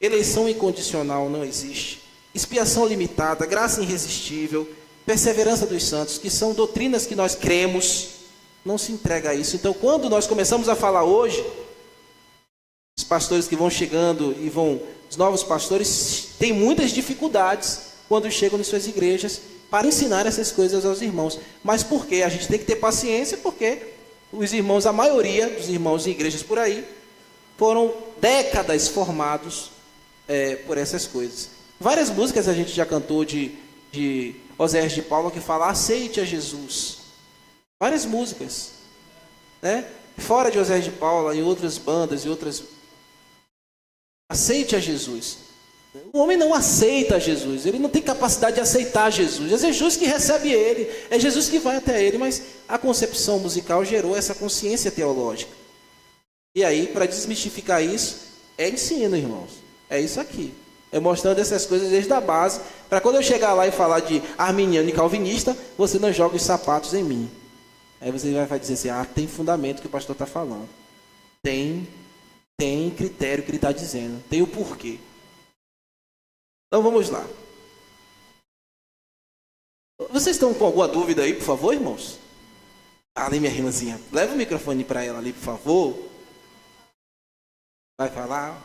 Eleição incondicional não existe. Expiação limitada, graça irresistível, perseverança dos santos, que são doutrinas que nós cremos, não se entrega a isso. Então, quando nós começamos a falar hoje, os pastores que vão chegando os novos pastores têm muitas dificuldades quando chegam em suas igrejas para ensinar essas coisas aos irmãos. Mas por quê? A gente tem que ter paciência, porque os irmãos, a maioria dos irmãos em igrejas por aí, foram décadas formados por essas coisas. Várias músicas a gente já cantou de Oséias de Paula que fala, aceite a Jesus. Várias músicas, né? Fora de Oséias de Paula, em outras bandas, aceite a Jesus. O homem não aceita Jesus, ele não tem capacidade de aceitar Jesus. É Jesus que recebe ele, é Jesus que vai até ele, mas a concepção musical gerou essa consciência teológica. E aí, para desmistificar isso, é ensino, irmãos. É isso aqui. É mostrando essas coisas desde a base, para quando eu chegar lá e falar de arminiano e calvinista, você não joga os sapatos em mim. Aí você vai dizer assim, tem fundamento que o pastor está falando. Tem critério que ele está dizendo. Tem o porquê. Então vamos lá. Vocês estão com alguma dúvida aí, por favor, irmãos? Ali, minha irmãzinha. Leva o microfone para ela ali, por favor. Vai falar.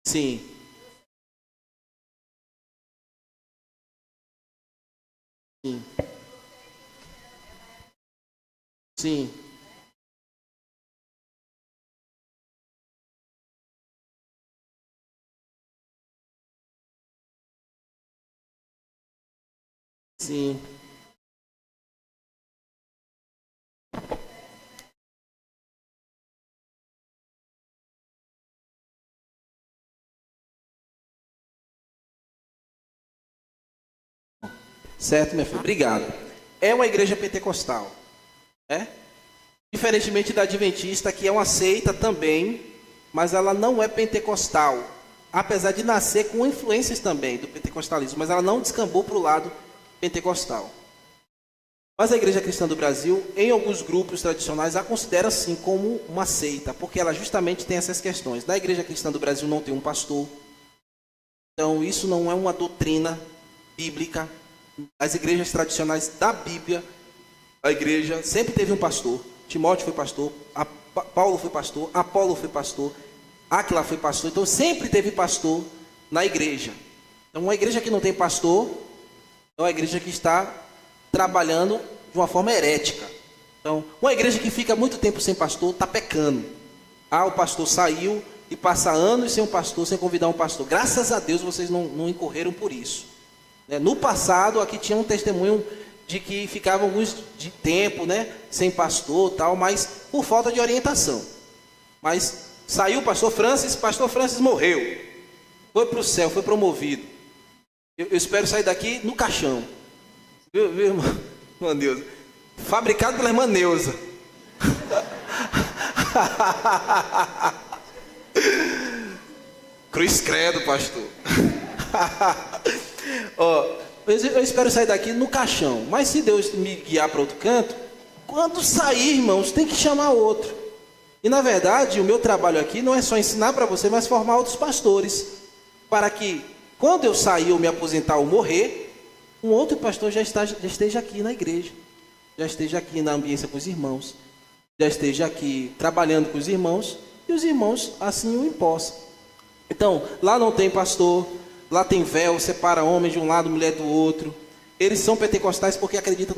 Sim. Sim. Sim. Sim. Certo, minha filha? Obrigado. É uma igreja pentecostal, né? Diferentemente da adventista, que é uma seita também, mas ela não é pentecostal, apesar de nascer com influências também do pentecostalismo, mas ela não descambou para o lado pentecostal. Mas a Igreja Cristã do Brasil, em alguns grupos tradicionais, a considera assim como uma seita, porque ela justamente tem essas questões. Na Igreja Cristã do Brasil não tem um pastor, então isso não é uma doutrina bíblica. As igrejas tradicionais da Bíblia, a igreja sempre teve um pastor. Timóteo foi pastor, Paulo foi pastor, Apolo foi pastor, Áquila foi pastor. Então sempre teve pastor na igreja. Então uma igreja que não tem pastor é uma igreja que está trabalhando de uma forma herética. Então uma igreja que fica muito tempo sem pastor está pecando. O pastor saiu e passa anos sem um pastor, sem convidar um pastor. Graças a Deus vocês não incorreram por isso. No passado, aqui tinha um testemunho de que ficavam alguns de tempo, né, sem pastor, tal, mas por falta de orientação. Mas saiu o pastor Francis morreu, foi para o céu, foi promovido. Eu espero sair daqui no caixão. Viu, irmão? Irmã Neuza. Fabricado pela irmã Neuza. Cruz credo, pastor. Eu espero sair daqui no caixão. Mas se Deus me guiar para outro canto, quando sair, irmãos, tem que chamar outro. E na verdade, o meu trabalho aqui não é só ensinar para você, mas formar outros pastores. Para que, quando eu sair ou me aposentar ou morrer, um outro pastor já esteja aqui na igreja. Já esteja aqui na ambiência com os irmãos. Já esteja aqui trabalhando com os irmãos. E os irmãos assim o impossam. Então, lá não tem pastor. Lá tem véu, separa homem de um lado, mulher do outro. Eles são pentecostais porque acreditam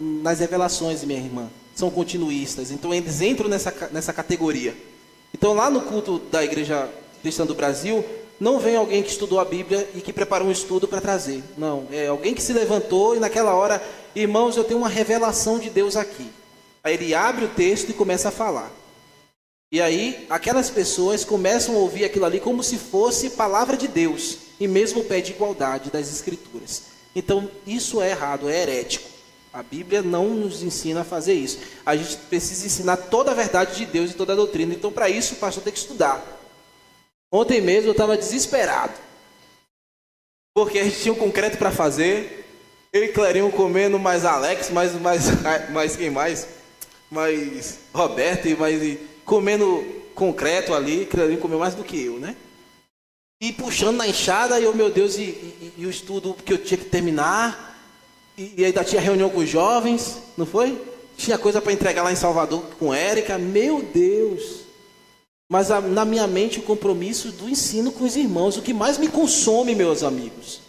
nas revelações, minha irmã. São continuistas. Então, eles entram nessa categoria. Então, lá no culto da Igreja Cristã do Brasil, não vem alguém que estudou a Bíblia e que preparou um estudo para trazer. Não, é alguém que se levantou e naquela hora, irmãos, eu tenho uma revelação de Deus aqui. Aí ele abre o texto e começa a falar. E aí, aquelas pessoas começam a ouvir aquilo ali como se fosse palavra de Deus. E mesmo pede igualdade das Escrituras. Então, isso é errado, é herético. A Bíblia não nos ensina a fazer isso. A gente precisa ensinar toda a verdade de Deus e toda a doutrina. Então, para isso, o pastor tem que estudar. Ontem mesmo eu estava desesperado. Porque a gente tinha um concreto para fazer. Eu e Clarinho comendo mais Alex, mais quem mais? Mais Roberto e comendo concreto ali. Clarinho comeu mais do que eu, né? E puxando na enxada, e meu Deus, e o estudo que eu tinha que terminar, e ainda tinha reunião com os jovens, não foi? Tinha coisa para entregar lá em Salvador com Érica, meu Deus. Mas na minha mente o compromisso do ensino com os irmãos, o que mais me consome, meus amigos.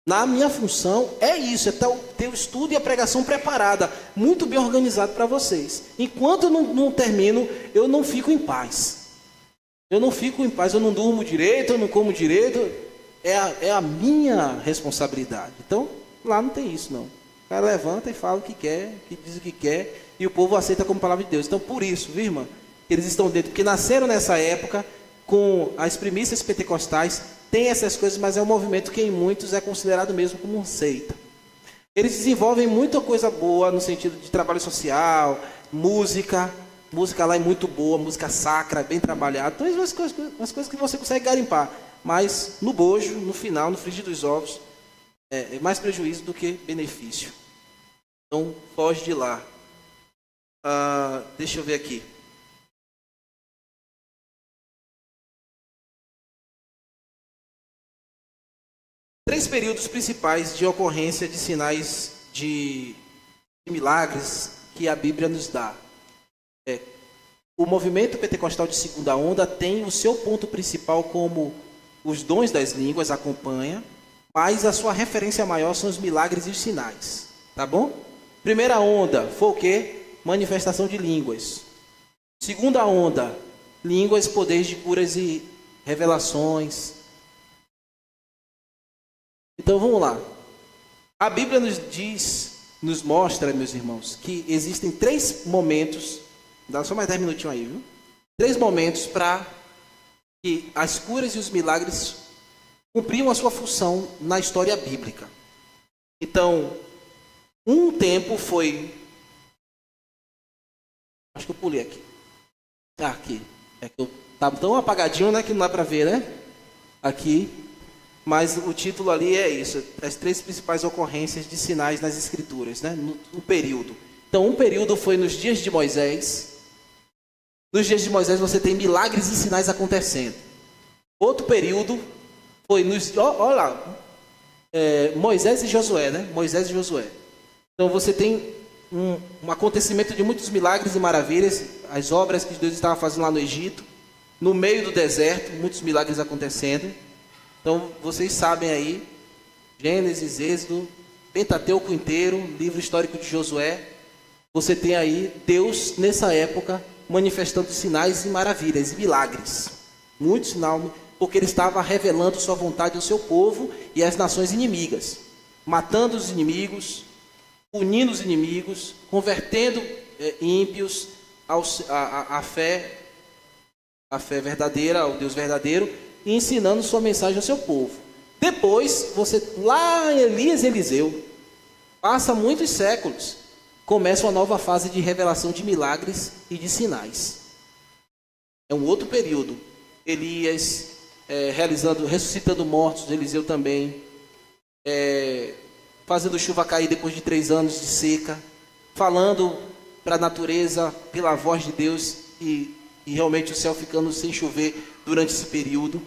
Na minha função é isso, é ter o estudo e a pregação preparada, muito bem organizado para vocês. Enquanto eu não termino, eu não fico em paz. Eu não fico em paz, eu não durmo direito, eu não como direito. É a minha responsabilidade. Então, lá não tem isso, não. O cara levanta e fala o que quer, que diz o que quer, e o povo aceita como palavra de Deus. Então, por isso, viu, irmã? Eles estão dentro, porque nasceram nessa época, com as primícias pentecostais, tem essas coisas, mas é um movimento que em muitos é considerado mesmo como uma seita. Eles desenvolvem muita coisa boa, no sentido de trabalho social, música lá é muito boa, música sacra, bem trabalhada. Então, umas coisas que você consegue garimpar. Mas no bojo, no final, no frigir dos ovos, é mais prejuízo do que benefício. Então, foge de lá. Deixa eu ver aqui. Três períodos principais de ocorrência de sinais de milagres que a Bíblia nos dá. O movimento pentecostal de segunda onda tem o seu ponto principal como os dons das línguas, acompanha, mas a sua referência maior são os milagres e os sinais, tá bom? Primeira onda foi o quê? Manifestação de línguas. Segunda onda, línguas, poderes de curas e revelações. Então vamos lá. A Bíblia nos mostra, meus irmãos, que existem três momentos. Dá só mais 10 minutinhos aí, viu? 3 momentos para que as curas e os milagres cumpriam a sua função na história bíblica. Então, um tempo foi... Acho que eu pulei aqui. Aqui. É que eu estava tão apagadinho, né, que não dá para ver, né? Aqui. Mas o título ali é isso. As 3 principais ocorrências de sinais nas Escrituras, né? No período. Então, um período foi nos dias de Moisés. Nos dias de Moisés você tem milagres e sinais acontecendo. Outro período foi olha lá, Moisés e Josué, né? Moisés e Josué. Então você tem um acontecimento de muitos milagres e maravilhas, as obras que Deus estava fazendo lá no Egito, no meio do deserto, muitos milagres acontecendo. Então vocês sabem aí, Gênesis, Êxodo, Pentateuco inteiro, livro histórico de Josué. Você tem aí Deus nessa época manifestando sinais e maravilhas, e milagres. Muito sinal, porque ele estava revelando sua vontade ao seu povo e às nações inimigas. Matando os inimigos, unindo os inimigos, convertendo ímpios à fé verdadeira, ao Deus verdadeiro, e ensinando sua mensagem ao seu povo. Depois, lá em Elias e Eliseu, passa muitos séculos, começa uma nova fase de revelação de milagres e de sinais. É um outro período. Elias ressuscitando mortos, Eliseu também, fazendo chuva cair depois de 3 anos de seca, falando para a natureza pela voz de Deus e realmente o céu ficando sem chover durante esse período.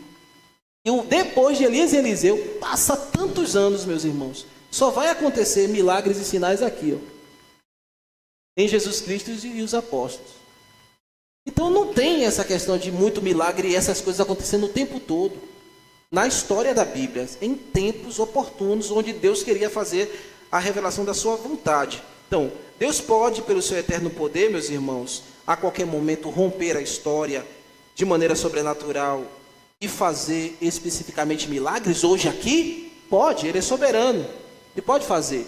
E depois de Elias e Eliseu, passa tantos anos, meus irmãos, só vai acontecer milagres e sinais aqui, em Jesus Cristo e os apóstolos. Então não tem essa questão de muito milagre e essas coisas acontecendo o tempo todo. Na história da Bíblia, em tempos oportunos, onde Deus queria fazer a revelação da sua vontade. Então, Deus pode, pelo seu eterno poder, meus irmãos, a qualquer momento romper a história de maneira sobrenatural e fazer especificamente milagres hoje aqui? Pode, Ele é soberano e pode fazer.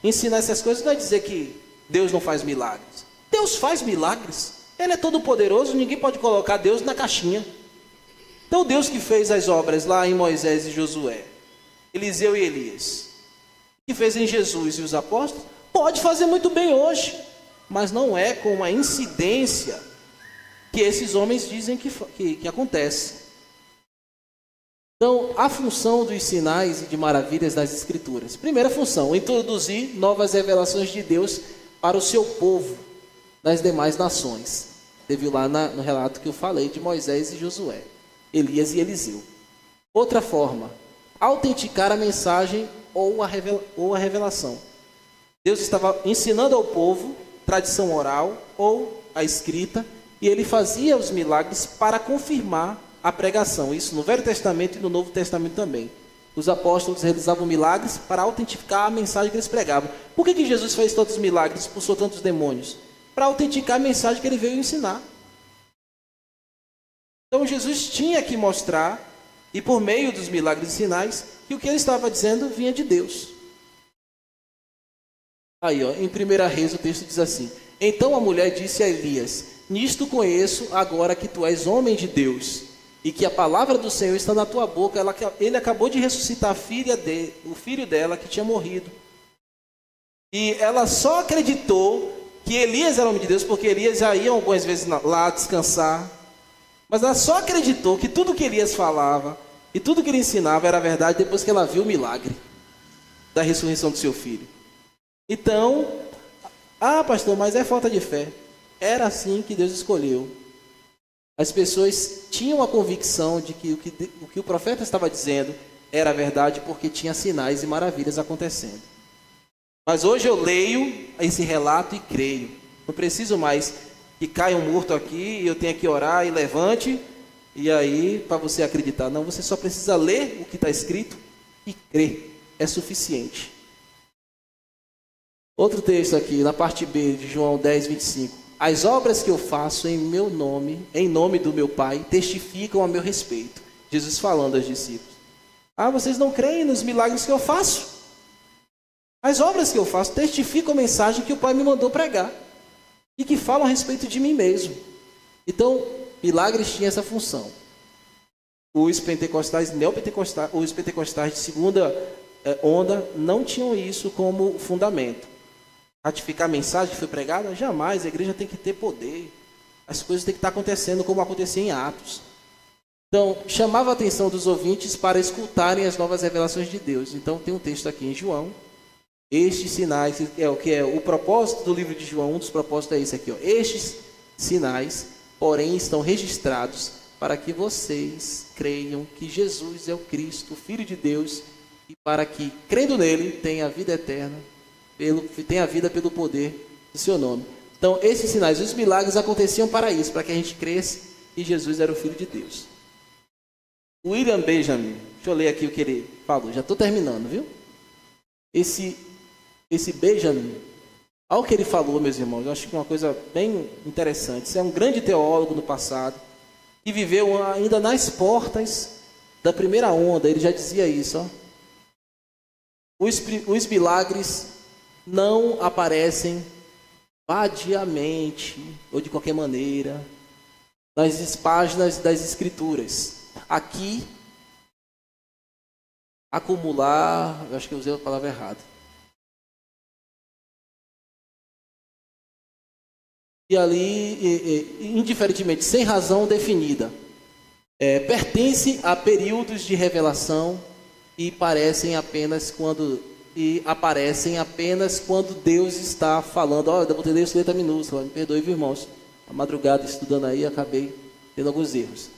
Ensinar essas coisas não é dizer que Deus não faz milagres. Deus faz milagres. Ele é todo poderoso, ninguém pode colocar Deus na caixinha. Então Deus que fez as obras lá em Moisés e Josué, Eliseu e Elias, que fez em Jesus e os apóstolos, pode fazer muito bem hoje, mas não é com a incidência que esses homens dizem que acontece. Então, a função dos sinais e de maravilhas das Escrituras. Primeira função, introduzir novas revelações de Deus para o seu povo das demais nações. Teve lá no relato que eu falei de Moisés e Josué, Elias e Eliseu. Outra forma, autenticar a mensagem ou a revelação. Deus estava ensinando ao povo tradição oral ou a escrita, e ele fazia os milagres para confirmar a pregação. Isso no Velho Testamento e no Novo Testamento também. Os apóstolos realizavam milagres para autenticar a mensagem que eles pregavam. Por que Jesus fez tantos milagres, expulsou tantos demônios? Para autenticar a mensagem que ele veio ensinar. Então Jesus tinha que mostrar, e por meio dos milagres e sinais, que o que ele estava dizendo vinha de Deus. Aí, em 1 Reis, o texto diz assim: Então a mulher disse a Elias: Nisto conheço agora que tu és homem de Deus, e que a palavra do Senhor está na tua boca. Ele acabou de ressuscitar o filho dela que tinha morrido. E ela só acreditou que Elias era homem de Deus, porque Elias já ia algumas vezes lá descansar. Mas ela só acreditou que tudo que Elias falava e tudo que ele ensinava era verdade depois que ela viu o milagre da ressurreição do seu filho. Então, pastor, mas é falta de fé. Era assim que Deus escolheu. As pessoas tinham a convicção de que o que o profeta estava dizendo era verdade, porque tinha sinais e maravilhas acontecendo. Mas hoje eu leio esse relato e creio. Não preciso mais que caia um morto aqui e eu tenha que orar e levante, e aí para você acreditar. Não, você só precisa ler o que está escrito e crer. É suficiente. Outro texto aqui, na parte B de João 10, 25. As obras que eu faço em meu nome, em nome do meu Pai, testificam a meu respeito. Jesus falando aos discípulos. Vocês não creem nos milagres que eu faço? As obras que eu faço testificam a mensagem que o Pai me mandou pregar. E que falam a respeito de mim mesmo. Então, milagres tinham essa função. Os pentecostais, os pentecostais de segunda onda não tinham isso como fundamento. Ratificar a mensagem que foi pregada? Jamais. A igreja tem que ter poder. As coisas têm que estar acontecendo como acontecia em Atos. Então, chamava a atenção dos ouvintes para escutarem as novas revelações de Deus. Então, tem um texto aqui em João. Estes sinais, o propósito do livro de João, um dos propósitos é esse aqui. Estes sinais, porém, estão registrados para que vocês creiam que Jesus é o Cristo, o Filho de Deus, e para que, crendo nele, tenha a vida eterna, tenha a vida pelo poder do seu nome. Então, esses sinais, os milagres aconteciam para isso, para que a gente cresça que Jesus era o Filho de Deus. William Benjamin, deixa eu ler aqui o que ele falou, já estou terminando, viu? Esse Benjamin, ao que ele falou, meus irmãos, eu acho que é uma coisa bem interessante. Isso é um grande teólogo do passado, que viveu ainda nas portas da primeira onda. Ele já dizia isso. Os milagres não aparecem vadiamente ou de qualquer maneira nas páginas das Escrituras. Aqui acumular, eu acho que eu usei a palavra errada. E ali, indiferentemente, sem razão definida, pertence a períodos de revelação e aparecem apenas quando Deus está falando. Olha, eu botei isso letra minúscula, me perdoe, viu, irmãos? A madrugada estudando aí, acabei tendo alguns erros.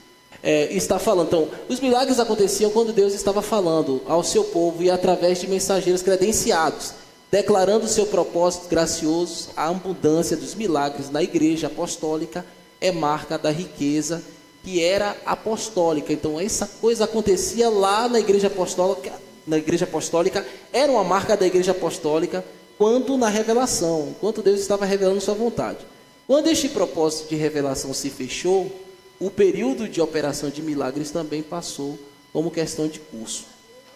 Está falando, então, os milagres aconteciam quando Deus estava falando ao seu povo e através de mensageiros credenciados, declarando o seu propósito gracioso. A abundância dos milagres na igreja apostólica é marca da riqueza que era apostólica. Então, essa coisa acontecia lá na igreja apostólica. Na igreja apostólica, era uma marca da igreja apostólica quando na revelação, enquanto Deus estava revelando sua vontade. Quando este propósito de revelação se fechou, o período de operação de milagres também passou como questão de curso.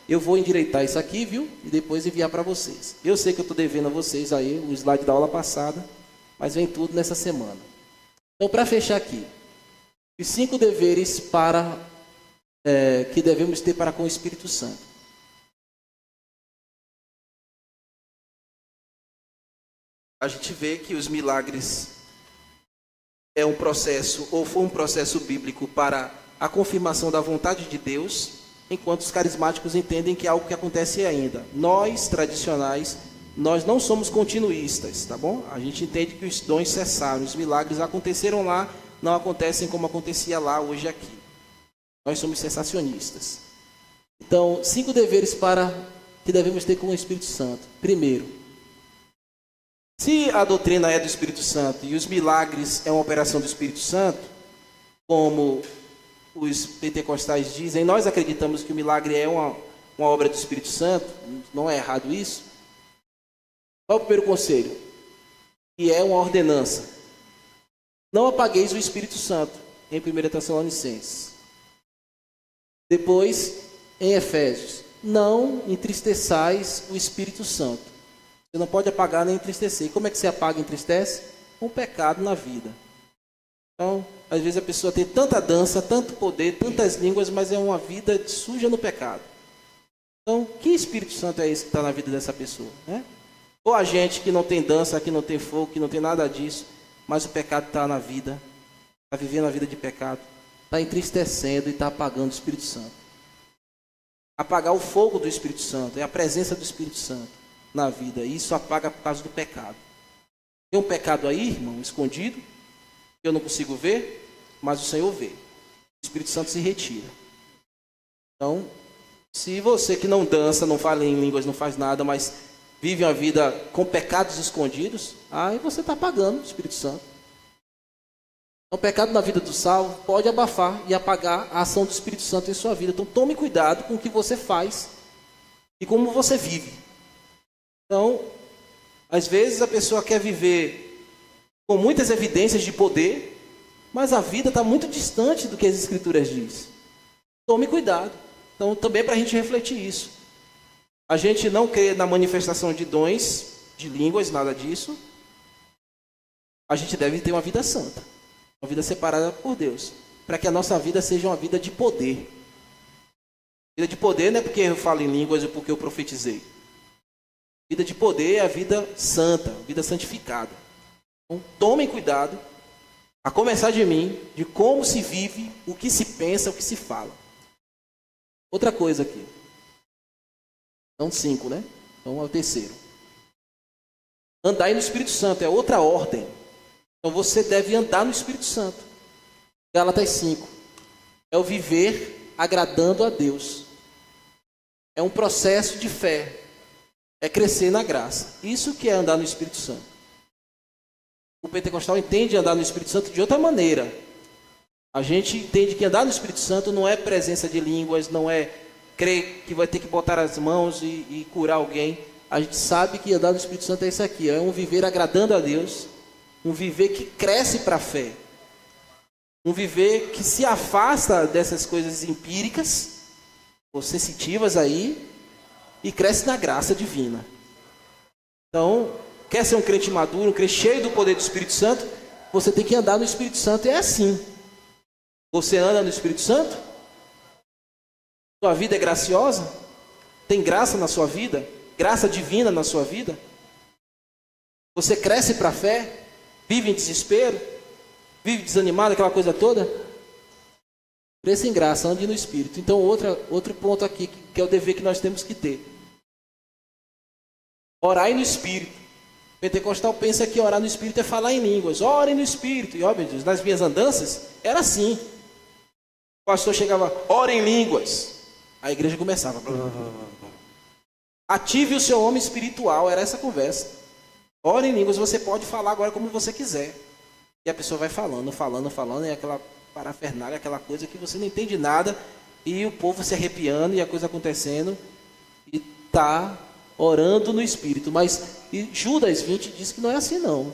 Eu vou endireitar isso aqui, viu? E depois enviar para vocês. Eu sei que eu estou devendo a vocês aí o slide da aula passada, mas vem tudo nessa semana. Então, para fechar aqui, os 5 deveres que devemos ter para com o Espírito Santo. A gente vê que os milagres é um processo, ou foi um processo bíblico para a confirmação da vontade de Deus, enquanto os carismáticos entendem que é algo que acontece ainda. Nós, tradicionais, nós não somos continuistas, tá bom? A gente entende que os dons cessaram, os milagres aconteceram lá, não acontecem como acontecia lá, hoje aqui. Nós somos sensacionistas. Então, 5 deveres que devemos ter com o Espírito Santo. Primeiro, se a doutrina é do Espírito Santo e os milagres é uma operação do Espírito Santo, como os pentecostais dizem, nós acreditamos que o milagre é uma obra do Espírito Santo, não é errado isso. Qual é o primeiro conselho? Que é uma ordenança. Não apagueis o Espírito Santo, em 1 Tessalonicenses. Depois, em Efésios, não entristeçais o Espírito Santo. Você não pode apagar nem entristecer. E como é que você apaga e entristece? Com pecado na vida. Então, às vezes a pessoa tem tanta dança, tanto poder, tantas línguas, mas é uma vida suja no pecado. Então, que Espírito Santo é esse que está na vida dessa pessoa? Né? Ou a gente que não tem dança, que não tem fogo, que não tem nada disso, mas o pecado está na vida, está vivendo a vida de pecado, está entristecendo e está apagando o Espírito Santo. Apagar o fogo do Espírito Santo é a presença do Espírito Santo na vida. E isso apaga por causa do pecado. Tem um pecado aí, irmão, escondido, que eu não consigo ver, mas o Senhor vê. O Espírito Santo se retira. Então, se você que não dança, não fala em línguas, não faz nada, mas vive uma vida com pecados escondidos, aí você está apagando o Espírito Santo. Então, o pecado na vida do salvo pode abafar e apagar a ação do Espírito Santo em sua vida. Então, tome cuidado com o que você faz e como você vive. Então, às vezes a pessoa quer viver com muitas evidências de poder, mas a vida está muito distante do que as Escrituras dizem. Tome cuidado. Então, também é para a gente refletir isso. A gente não crê na manifestação de dons, de línguas, nada disso. A gente deve ter uma vida santa, uma vida separada por Deus, para que a nossa vida seja uma vida de poder. Vida de poder não é porque eu falo em línguas ou porque eu profetizei. Vida de poder é a vida santa, vida santificada. Então, tomem cuidado, a começar de mim, de como se vive, o que se pensa, o que se fala. Outra coisa aqui. São 5, né? Então é o terceiro. Andai no Espírito Santo, é outra ordem. Então você deve andar no Espírito Santo. Gálatas 5. É o viver agradando a Deus. É um processo de fé. É crescer na graça. Isso que é andar no Espírito Santo. O pentecostal entende andar no Espírito Santo de outra maneira. A gente entende que andar no Espírito Santo não é presença de línguas, não é crer que vai ter que botar as mãos e curar alguém. A gente sabe que andar no Espírito Santo é isso aqui. É um viver agradando a Deus. Um viver que cresce para a fé. Um viver que se afasta dessas coisas empíricas, ou sensitivas aí, e cresce na graça divina. Então, quer ser um crente maduro, um crente cheio do poder do Espírito Santo, você tem que andar no Espírito Santo. E é assim. Você anda no Espírito Santo? Sua vida é graciosa? Tem graça na sua vida? Graça divina na sua vida? Você cresce para a fé? Vive em desespero? Vive desanimado, aquela coisa toda? Cresça em graça, ande no Espírito. Então, outro ponto aqui, que é o dever que nós temos que ter. Orai no Espírito. O pentecostal pensa que orar no Espírito é falar em línguas. Orem no Espírito. E, ó, meu Deus, nas minhas andanças, era assim. O pastor chegava, ora em línguas. A igreja começava. Ative o seu homem espiritual, era essa conversa. Ora em línguas, você pode falar agora como você quiser. E a pessoa vai falando, e aquela parafernália, aquela coisa que você não entende nada, e o povo se arrepiando, e a coisa acontecendo, e está orando no Espírito. Mas Judas 20 diz que não é assim não.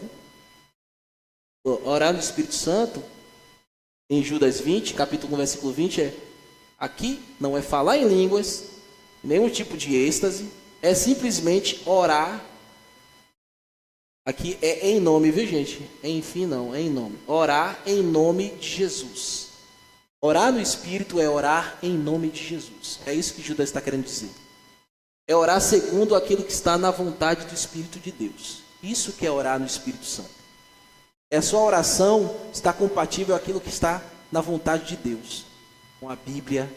Orar no Espírito Santo, em Judas 20, capítulo 1, versículo 20, aqui não é falar em línguas, nenhum tipo de êxtase, é simplesmente orar. Aqui é em nome, viu gente? Enfim não, é em nome. Orar em nome de Jesus. Orar no Espírito é orar em nome de Jesus. É isso que Judas está querendo dizer. É orar segundo aquilo que está na vontade do Espírito de Deus. Isso que é orar no Espírito Santo. É a sua oração está compatível àquilo que está na vontade de Deus. Com a Bíblia,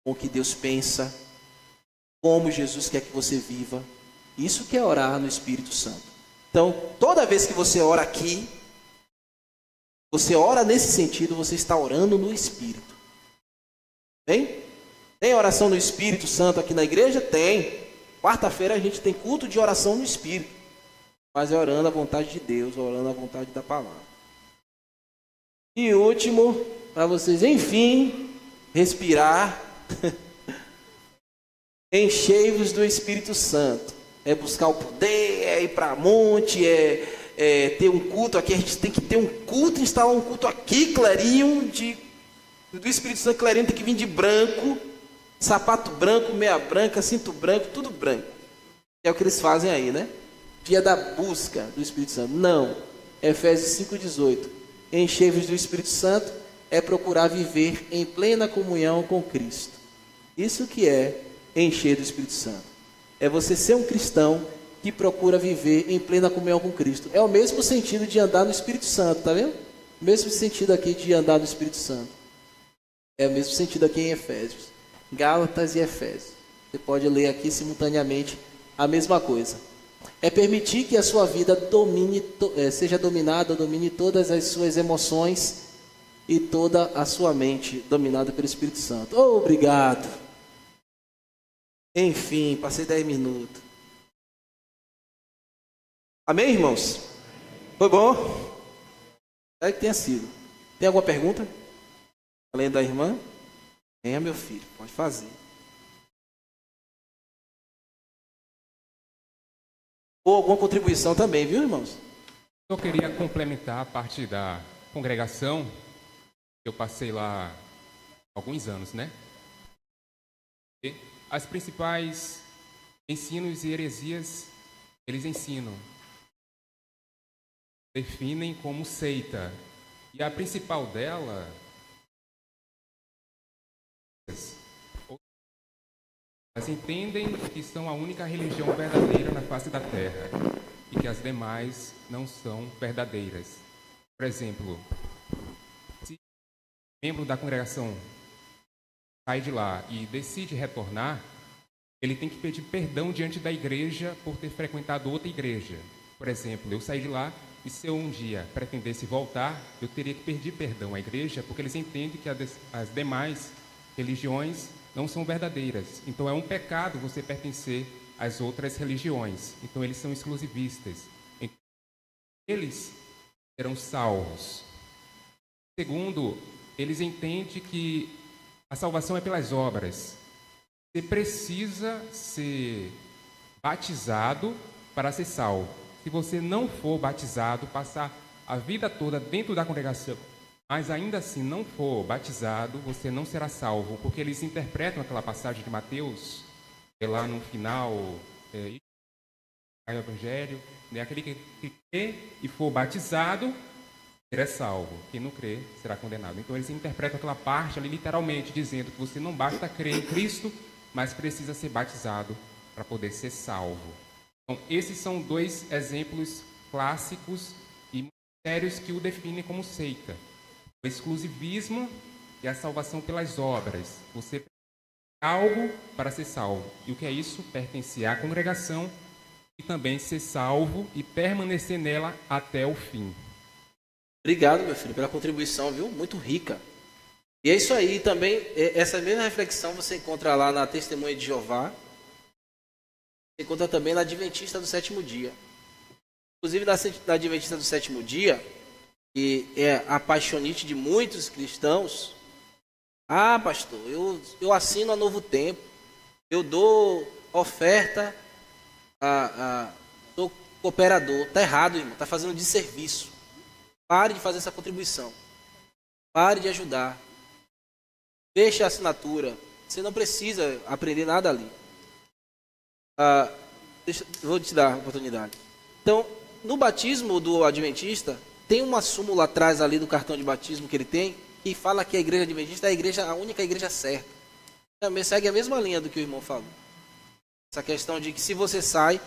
com o que Deus pensa, como Jesus quer que você viva. Isso que é orar no Espírito Santo. Então, toda vez que você ora aqui, você ora nesse sentido, você está orando no Espírito. Tem? Tem oração no Espírito Santo aqui na igreja? Tem. Quarta-feira a gente tem culto de oração no Espírito. Mas é orando a vontade de Deus, orando a vontade da palavra. E último, para vocês, enfim, respirar. Enchei-vos do Espírito Santo. É buscar o poder, é ir para monte, é ter um culto aqui. A gente tem que ter um culto, instalar um culto aqui, clarinho, do Espírito Santo. Clarinho tem que vir de branco, sapato branco, meia branca, cinto branco, tudo branco. É o que eles fazem aí, né? Dia da busca do Espírito Santo. Não. Efésios 5,18. Enchei-vos do Espírito Santo é procurar viver em plena comunhão com Cristo. Isso que é encher do Espírito Santo. É você ser um cristão que procura viver em plena comunhão com Cristo. É o mesmo sentido de andar no Espírito Santo, tá vendo? O mesmo sentido aqui de andar no Espírito Santo. É o mesmo sentido aqui em Efésios. Gálatas e Efésios. Você pode ler aqui simultaneamente a mesma coisa. É permitir que a sua vida seja dominada, domine todas as suas emoções e toda a sua mente dominada pelo Espírito Santo. Obrigado. Enfim, passei 10 minutos. Amém, irmãos? Foi bom? Espero que tenha sido. Tem alguma pergunta? Além da irmã? Venha, meu filho, pode fazer. Ou alguma contribuição também, viu, irmãos? Eu queria complementar a parte da congregação. Eu passei lá há alguns anos, né? E as principais ensinos e heresias, eles ensinam, definem como seita. E a principal dela, elas entendem que são a única religião verdadeira na face da terra e que as demais não são verdadeiras. Por exemplo, se um membro da congregação sai de lá e decide retornar, ele tem que pedir perdão diante da igreja por ter frequentado outra igreja. Por exemplo, eu saí de lá e se eu um dia pretendesse voltar, eu teria que pedir perdão à igreja, porque eles entendem que as demais religiões não são verdadeiras. Então é um pecado você pertencer às outras religiões. Então eles são exclusivistas. Então, eles serão salvos. Segundo, eles entendem que a salvação é pelas obras. Você precisa ser batizado para ser salvo. Se você não for batizado, passar a vida toda dentro da congregação, mas ainda assim não for batizado, você não será salvo, porque eles interpretam aquela passagem de Mateus, lá no final, o Evangelho, né? Aquele que crê e for batizado, será salvo. Quem não crê, será condenado. Então eles interpretam aquela parte ali literalmente, dizendo que você não basta crer em Cristo mas precisa ser batizado para poder ser salvo. Então, esses são dois exemplos clássicos e muito sérios que o definem como seita. O exclusivismo e a salvação pelas obras. Você precisa de algo para ser salvo. E o que é isso? Pertencer à congregação e também ser salvo e permanecer nela até o fim. Obrigado, meu filho, pela contribuição, viu? Muito rica. E é isso aí também, essa mesma reflexão você encontra lá na Testemunha de Jeová. Você encontra também na Adventista do Sétimo Dia. Inclusive na Adventista do Sétimo Dia, que é a paixonite de muitos cristãos. Ah, pastor, eu assino a Novo Tempo, eu dou oferta, sou cooperador. Está errado, irmão, está fazendo desserviço. Pare de fazer essa contribuição. Pare de ajudar. Feche a assinatura. Você não precisa aprender nada ali. Vou te dar a oportunidade. Então, no batismo do adventista, tem uma súmula atrás ali do cartão de batismo que ele tem, que fala que a igreja adventista é a única igreja certa. Também segue a mesma linha do que o irmão falou. Essa questão de que se você sai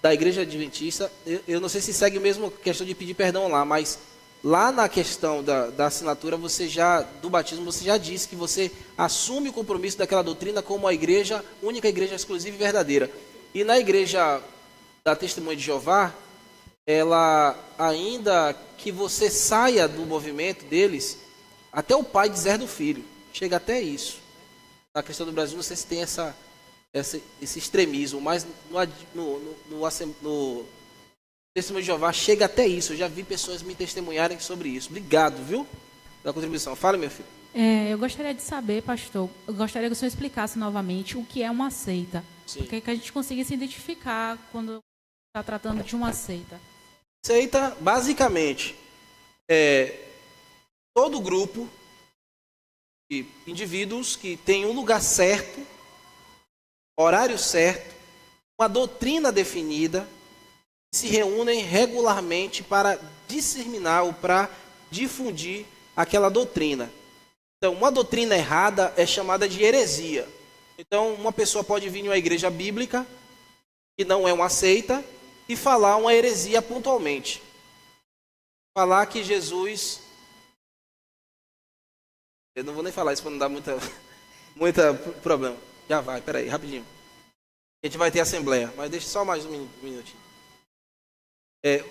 da igreja adventista, eu não sei se segue a mesma questão de pedir perdão lá, mas lá na questão da assinatura, do batismo, você já disse que você assume o compromisso daquela doutrina como a igreja, única igreja exclusiva e verdadeira. E na igreja da Testemunha de Jeová, ela, ainda que você saia do movimento deles, até o pai dizer do filho, chega até isso. Na questão do Brasil, não sei se tem esse extremismo, mas no Testemunho de Jeová chega até isso. Eu já vi pessoas me testemunharem sobre isso. Obrigado, viu, pela contribuição. Fala, meu filho. Eu gostaria de saber, pastor, eu gostaria que o senhor explicasse novamente o que é uma seita. Sim. Porque que a gente consiga se identificar quando está tratando de uma seita. Seita, basicamente, todo grupo de indivíduos que tem um lugar certo, horário certo, uma doutrina definida, se reúnem regularmente para disseminar ou para difundir aquela doutrina. Então, uma doutrina errada é chamada de heresia. Então, uma pessoa pode vir em uma igreja bíblica, que não é uma seita, e falar uma heresia pontualmente. Falar que Jesus... Eu não vou nem falar isso para não dar muita problema. Já vai, peraí, rapidinho. A gente vai ter assembleia, mas deixa só mais um minutinho.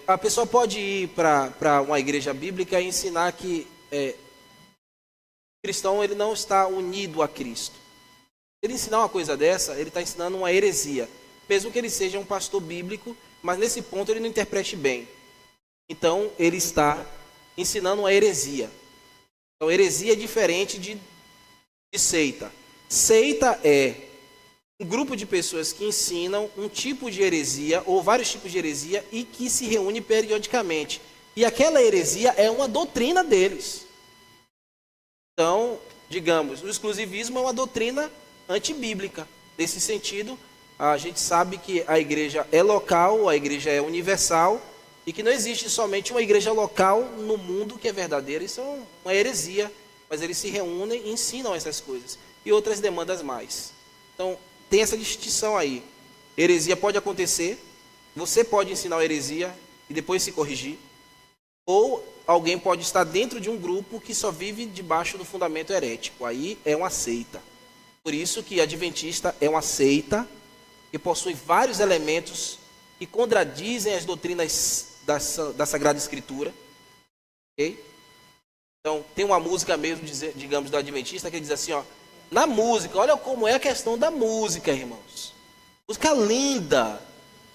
A pessoa pode ir para uma igreja bíblica e ensinar que o cristão ele não está unido a Cristo. Se ele ensinar uma coisa dessa, ele está ensinando uma heresia. Mesmo que ele seja um pastor bíblico, mas nesse ponto ele não interprete bem. Então, ele está ensinando uma heresia. Então, heresia é diferente de seita. Seita é um grupo de pessoas que ensinam um tipo de heresia, ou vários tipos de heresia, e que se reúne periodicamente. E aquela heresia é uma doutrina deles. Então, digamos, o exclusivismo é uma doutrina antibíblica. Nesse sentido, a gente sabe que a igreja é local, a igreja é universal, e que não existe somente uma igreja local no mundo que é verdadeira. Isso é uma heresia, mas eles se reúnem e ensinam essas coisas. E outras demandas mais. Então, tem essa distinção aí. Heresia pode acontecer, você pode ensinar a heresia e depois se corrigir, ou alguém pode estar dentro de um grupo que só vive debaixo do fundamento herético. Aí é uma seita. Por isso que a adventista é uma seita que possui vários elementos que contradizem as doutrinas da Sagrada Escritura. Okay? Então, tem uma música mesmo, digamos, do adventista que diz assim, ó, na música, olha como é a questão da música, irmãos. Música linda,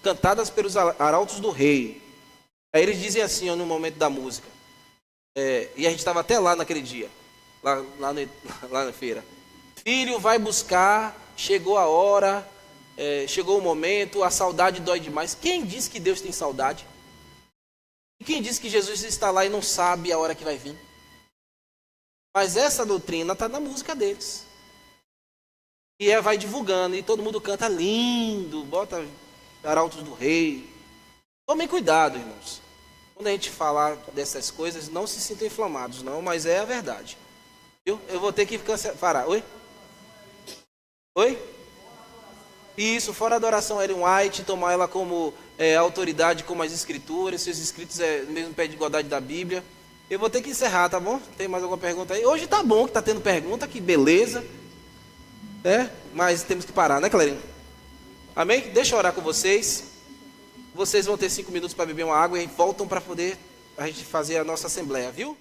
cantadas pelos arautos do rei. Aí eles dizem assim, ó, no momento da música. E a gente estava até lá naquele dia, lá na feira. Filho, vai buscar, chegou a hora, chegou o momento, a saudade dói demais. Quem disse que Deus tem saudade? E quem disse que Jesus está lá e não sabe a hora que vai vir? Mas essa doutrina está na música deles. E vai divulgando, e todo mundo canta lindo, bota arautos do rei. Tomem cuidado, irmãos. Quando a gente falar dessas coisas, não se sintam inflamados, não, mas é a verdade. Eu vou ter que parar. Oi? Oi? Isso, fora a adoração Ellen White, tomar ela como autoridade, como as escrituras, seus escritos mesmo pé de igualdade da Bíblia. Eu vou ter que encerrar, tá bom? Tem mais alguma pergunta aí? Hoje tá bom que tá tendo pergunta, que beleza. Mas temos que parar, né, Clarinha? Amém? Deixa eu orar com vocês. Vocês vão ter 5 minutos para beber uma água e voltam para poder a gente fazer a nossa assembleia, viu?